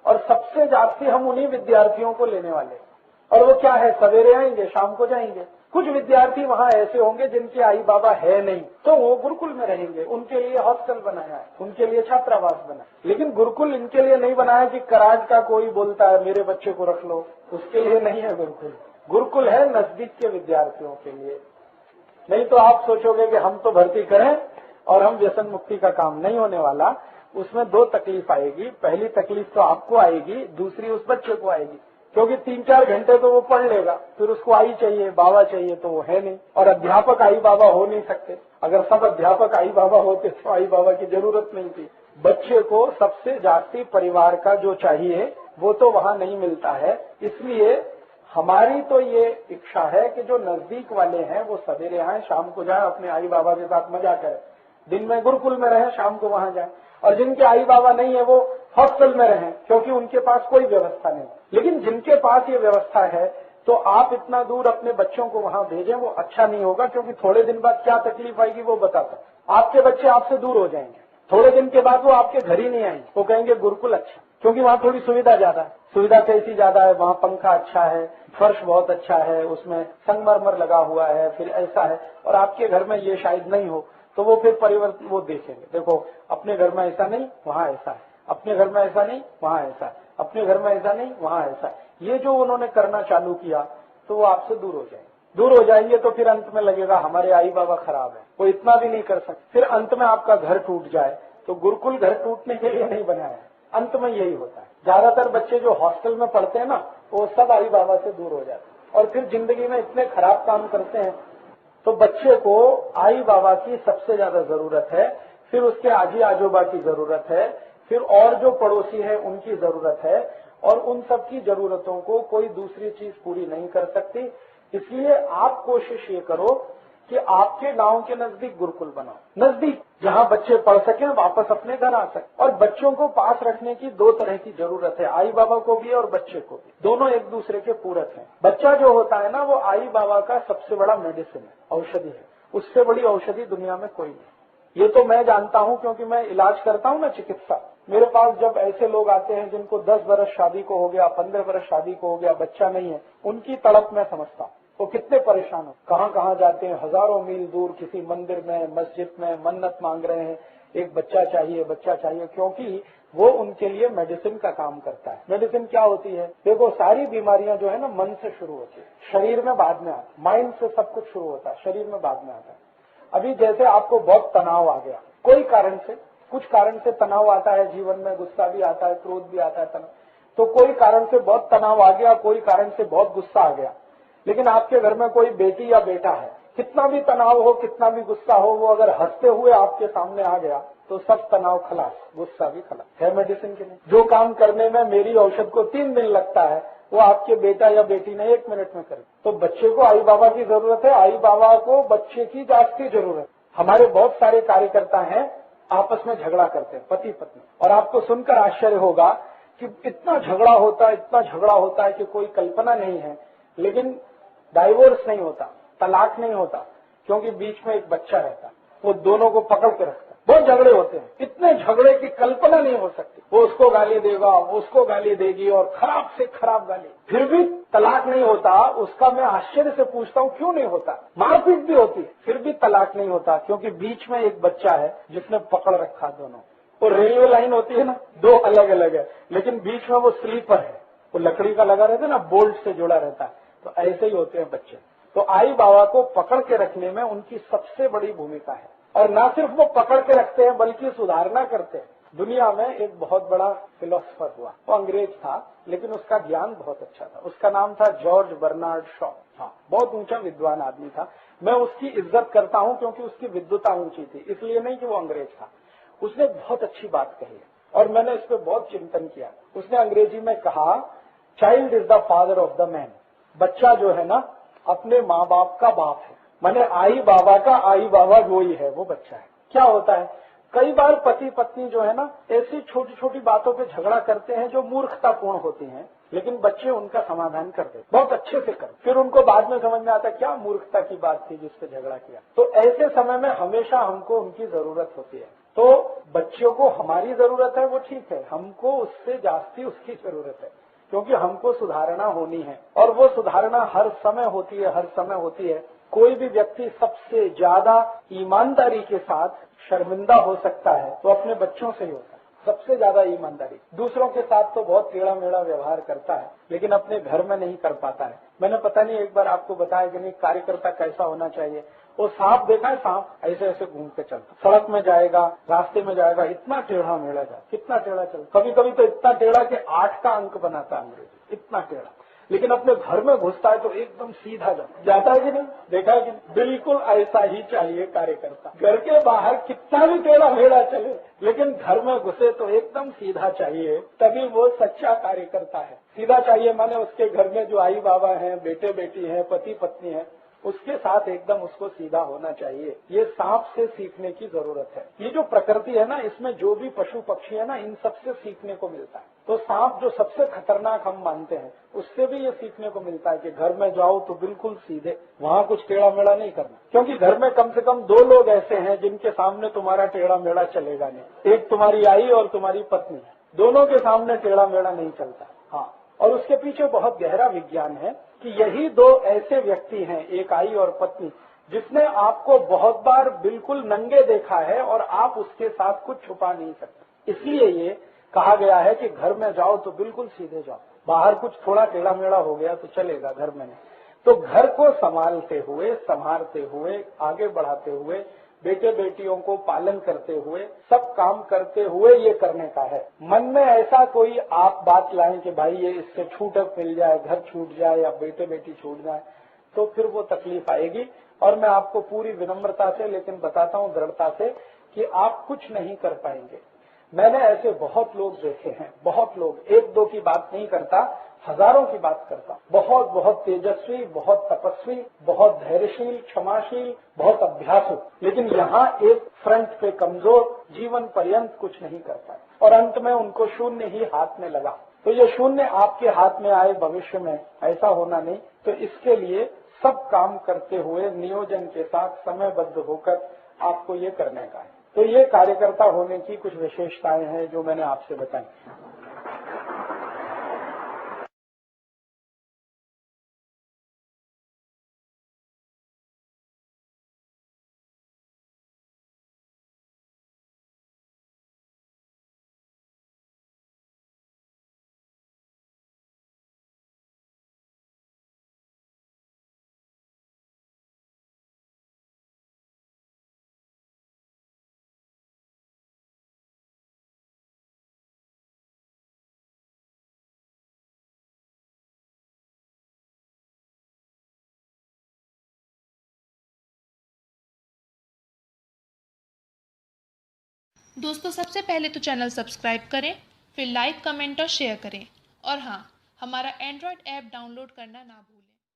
और सबसे जास्ती हम उन्हीं विद्यार्थियों को लेने वाले हैं। और वो क्या है, सवेरे आएंगे, शाम को जाएंगे। कुछ विद्यार्थी वहाँ ऐसे होंगे जिनके आई बाबा है नहीं, तो वो गुरुकुल में रहेंगे। उनके लिए हॉस्टल बनाया है, उनके लिए छात्रावास बना। लेकिन गुरुकुल इनके लिए नहीं बनाया कि कराज का कोई बोलता है मेरे बच्चे को रख लो, उसके लिए नहीं है गुरुकुल। गुरुकुल है नजदीक के विद्यार्थियों के लिए। नहीं तो आप सोचोगे कि हम तो भर्ती करें और हम व्यसन मुक्ति का काम नहीं होने वाला। उसमें 2 तकलीफ आएगी। पहली तकलीफ तो आपको आएगी, दूसरी उस बच्चे को आएगी, क्योंकि 3-4 घंटे तो वो पढ़ लेगा, फिर उसको आई चाहिए, बाबा चाहिए, तो वो है नहीं। और अध्यापक आई बाबा हो नहीं सकते। अगर सब अध्यापक आई बाबा होते तो आई बाबा की जरूरत नहीं थी। बच्चे को सबसे जास्ती परिवार का जो चाहिए वो तो वहाँ नहीं मिलता है। इसलिए हमारी तो ये इच्छा है कि जो नजदीक वाले हैं वो सवेरे आए, शाम को जाए, अपने आई बाबा के साथ मजा करें। दिन में गुरुकुल में रहे, शाम को वहाँ जाए। और जिनके आई बाबा नहीं है वो हॉस्टल में रहें, क्योंकि उनके पास कोई व्यवस्था नहीं। लेकिन जिनके पास ये व्यवस्था है तो आप इतना दूर अपने बच्चों को वहाँ भेजें, वो अच्छा नहीं होगा। क्योंकि थोड़े दिन बाद क्या तकलीफ आएगी वो बताता। आपके बच्चे आपसे दूर हो जाएंगे, थोड़े दिन के बाद वो आपके घर ही नहीं आएंगे। वो कहेंगे गुरुकुल अच्छा, क्योंकि वहाँ थोड़ी सुविधा ज्यादा है। सुविधा कैसी ज्यादा है? वहाँ पंखा अच्छा है, फर्श बहुत अच्छा है, उसमें संगमरमर लगा हुआ है, फिर ऐसा है। और आपके घर में ये शायद नहीं हो, तो वो फिर परिवर्तन वो देखेंगे। देखो अपने घर में ऐसा नहीं, वहाँ ऐसा है, अपने घर में ऐसा नहीं, वहाँ ऐसा है, अपने घर में ऐसा नहीं, वहाँ ऐसा है। ये जो उन्होंने करना चालू किया तो वो आपसे दूर हो जाएंगे। दूर हो जाएंगे तो फिर अंत में लगेगा हमारे आई बाबा खराब है, वो इतना भी नहीं कर सकते। फिर अंत में आपका घर टूट जाए। तो गुरुकुल घर टूटने के लिए नहीं बनाया है, अंत में यही होता है। ज्यादातर बच्चे जो हॉस्टल में पढ़ते हैं ना, वो सब आई बाबा से दूर हो जाते हैं और फिर जिंदगी में इतने खराब काम करते हैं। तो बच्चे को आई बाबा की सबसे ज्यादा जरूरत है, फिर उसके आजी आजोबा की जरूरत है, फिर और जो पड़ोसी है उनकी जरूरत है। और उन सब की जरूरतों को कोई दूसरी चीज पूरी नहीं कर सकती। इसलिए आप कोशिश ये करो कि आपके गांव के नजदीक गुरुकुल बनाओ, नजदीक, जहां बच्चे पढ़ सकें, वापस अपने घर आ सकें। और बच्चों को पास रखने की 2 तरह की जरूरत है, आई बाबा को भी और बच्चे को भी। दोनों एक दूसरे के पूरक हैं। बच्चा जो होता है ना, वो आई बाबा का सबसे बड़ा मेडिसिन है, औषधि है। उससे बड़ी औषधि दुनिया में कोई नहीं। ये तो मैं जानता हूं, क्योंकि मैं इलाज करता हूं ना, चिकित्सा। मेरे पास जब ऐसे लोग आते हैं जिनको 10 बरस शादी को हो गया, 15 बरस शादी को हो गया, बच्चा नहीं है, उनकी तड़प मैं समझता हूँ। वो कितने परेशान हो, कहाँ कहाँ जाते हैं, हजारों मील दूर किसी मंदिर में, मस्जिद में मन्नत मांग रहे हैं, एक बच्चा चाहिए, बच्चा चाहिए, क्योंकि वो उनके लिए मेडिसिन का काम करता है। मेडिसिन क्या होती है? देखो, सारी बीमारियां जो है ना, मन से शुरू होती है, शरीर में बाद में आता है। माइंड से सब कुछ शुरू होता है, शरीर में बाद में आता है। अभी जैसे आपको बहुत तनाव आ गया, कोई कारण से, कुछ कारण से तनाव आता है जीवन में, गुस्सा भी आता है, क्रोध भी आता है, तनाव। तो कोई कारण से बहुत तनाव आ गया, कोई कारण से बहुत गुस्सा आ गया। लेकिन आपके घर में कोई बेटी या बेटा है, कितना भी तनाव हो, कितना भी गुस्सा हो, वो अगर हंसते हुए आपके सामने आ गया तो सब तनाव खलास, गुस्सा भी खलास। है मेडिसिन के लिए। जो काम करने में मेरी औषध को 3 दिन लगता है, वो आपके बेटा या बेटी ने 1 मिनट में कर। तो बच्चे को आई बाबा की जरूरत है, आई बाबा को बच्चे की जागती जरूरत है। हमारे बहुत सारे कार्यकर्ता हैं आपस में झगड़ा करते हैं, पति पत्नी, और आपको सुनकर आश्चर्य होगा कि इतना झगड़ा होता है कि कोई कल्पना नहीं है। लेकिन डाइवोर्स नहीं होता, तलाक नहीं होता, क्योंकि बीच में एक बच्चा रहता, वो दोनों को पकड़ के रखता। बहुत झगड़े होते हैं, इतने झगड़े की कल्पना नहीं हो सकती। वो उसको गाली देगा, वो उसको गाली देगी, और खराब से खराब गाली, फिर भी तलाक नहीं होता। उसका मैं आश्चर्य से पूछता हूँ क्यों नहीं होता। मारपीट भी होती है, फिर भी तलाक नहीं होता, क्योंकि बीच में एक बच्चा है जिसने पकड़ रखा दोनों। वो रेलवे लाइन होती है ना, 2 अलग अलग है, लेकिन बीच में वो स्लीपर है, वो लकड़ी का लगा रहता है ना, बोल्ट से जुड़ा रहता है। तो ऐसे ही होते हैं बच्चे। तो आई बाबा को पकड़ के रखने में उनकी सबसे बड़ी भूमिका है। और न सिर्फ वो पकड़ के रखते हैं बल्कि सुधारना करते हैं। दुनिया में एक बहुत बड़ा फिलोसफर हुआ, वो अंग्रेज था, लेकिन उसका ज्ञान बहुत अच्छा था। उसका नाम था जॉर्ज बर्नार्ड शॉ। हाँ, बहुत ऊंचा विद्वान आदमी था। मैं उसकी इज्जत करता हूँ क्योंकि उसकी विद्वता ऊंची थी, इसलिए नहीं कि वो अंग्रेज था। उसने बहुत अच्छी बात कही और मैंने इस पर बहुत चिंतन किया। उसने अंग्रेजी में कहा, child is the father of the man. बच्चा जो है ना, अपने माँ बाप का बाप है। माने आई बाबा का आई बाबा वो ही है, वो बच्चा है। क्या होता है, कई बार पति पत्नी जो है ना, ऐसी छोटी छोटी बातों पे झगड़ा करते हैं जो मूर्खतापूर्ण होती हैं, लेकिन बच्चे उनका समाधान करते, बहुत अच्छे से कर। फिर उनको बाद में समझ में आता क्या मूर्खता की बात थी जिससे झगड़ा किया। तो ऐसे समय में हमेशा हमको उनकी जरूरत होती है। तो बच्चों को हमारी जरूरत है, वो ठीक है, हमको उससे जास्ती उसकी जरूरत है, क्योंकि हमको सुधारणा होनी है। और वो सुधारणा हर समय होती है, हर समय होती है। कोई भी व्यक्ति सबसे ज्यादा ईमानदारी के साथ शर्मिंदा हो सकता है तो अपने बच्चों से ही होता है, सबसे ज्यादा ईमानदारी। दूसरों के साथ तो बहुत टेढ़ा मेढ़ा व्यवहार करता है, लेकिन अपने घर में नहीं कर पाता है। मैंने पता नहीं एक बार आपको बताया कि नहीं, कार्यकर्ता कैसा होना चाहिए। वो सांप देखा है, सांप ऐसे ऐसे घूम के चलता, सड़क में जाएगा, रास्ते में जाएगा, इतना टेढ़ा मेढ़ा जा, कितना टेढ़ा चलता, कभी कभी तो इतना टेढ़ा कि 8 का अंक बनाता अंग्रेजी, इतना टेढ़ा। लेकिन अपने घर में घुसता है तो एकदम सीधा जाता है कि नहीं, देखा है कि बिल्कुल ऐसा ही चाहिए कार्यकर्ता। घर के बाहर कितना भी टेढ़ा मेढ़ा चले, लेकिन घर में घुसे तो एकदम सीधा चाहिए, तभी वो सच्चा कार्यकर्ता है। सीधा चाहिए माने उसके घर में जो आई बाबा हैं, बेटे बेटी हैं, पति पत्नी है, उसके साथ एकदम उसको सीधा होना चाहिए। ये सांप से सीखने की जरूरत है। ये जो प्रकृति है ना, इसमें जो भी पशु पक्षी है ना, इन सबसे सीखने को मिलता है। तो सांप जो सबसे खतरनाक हम मानते हैं, उससे भी ये सीखने को मिलता है कि घर में जाओ तो बिल्कुल सीधे, वहाँ कुछ टेढ़ा मेढ़ा नहीं करना, क्योंकि घर में कम से कम 2 लोग ऐसे हैं जिनके सामने तुम्हारा टेढ़ा मेढ़ा चलेगा नहीं। एक तुम्हारी आई और तुम्हारी पत्नी, दोनों के सामने टेढ़ा मेढ़ा नहीं चलता। हाँ, और उसके पीछे बहुत गहरा विज्ञान है कि यही 2 ऐसे व्यक्ति हैं, एक आई और पत्नी, जिसने आपको बहुत बार बिल्कुल नंगे देखा है और आप उसके साथ कुछ छुपा नहीं सकते। इसलिए ये कहा गया है कि घर में जाओ तो बिल्कुल सीधे जाओ, बाहर कुछ थोड़ा टेढ़ा मेढ़ा हो गया तो चलेगा, घर में नहीं। तो घर को संभालते हुए, संभालते हुए, आगे बढ़ाते हुए, बेटे बेटियों को पालन करते हुए, सब काम करते हुए ये करने का है। मन में ऐसा कोई आप बात लाएं कि भाई ये इससे छूट मिल जाए, घर छूट जाए या बेटे बेटी छूट जाए, तो फिर वो तकलीफ आएगी। और मैं आपको पूरी विनम्रता से लेकिन बताता हूँ दृढ़ता से कि आप कुछ नहीं कर पाएंगे। मैंने ऐसे बहुत लोग देखे हैं, बहुत लोग, 1-2 की बात नहीं करता, हजारों की बात करता, बहुत बहुत तेजस्वी, बहुत तपस्वी, बहुत धैर्यशील, क्षमाशील, बहुत अभ्यासु, लेकिन यहाँ एक फ्रंट पे कमजोर, जीवन पर्यंत कुछ नहीं कर पाए और अंत में उनको शून्य ही हाथ में लगा। तो ये शून्य आपके हाथ में आए भविष्य में, ऐसा होना नहीं। तो इसके लिए सब काम करते हुए नियोजन के साथ समयबद्ध होकर आपको ये करने का है। तो ये कार्यकर्ता होने की कुछ विशेषताएं हैं जो मैंने आपसे बताई। दोस्तों, सबसे पहले तो चैनल सब्सक्राइब करें, फिर लाइक, कमेंट और शेयर करें। और हाँ, हमारा एंड्रॉयड ऐप डाउनलोड करना ना भूलें।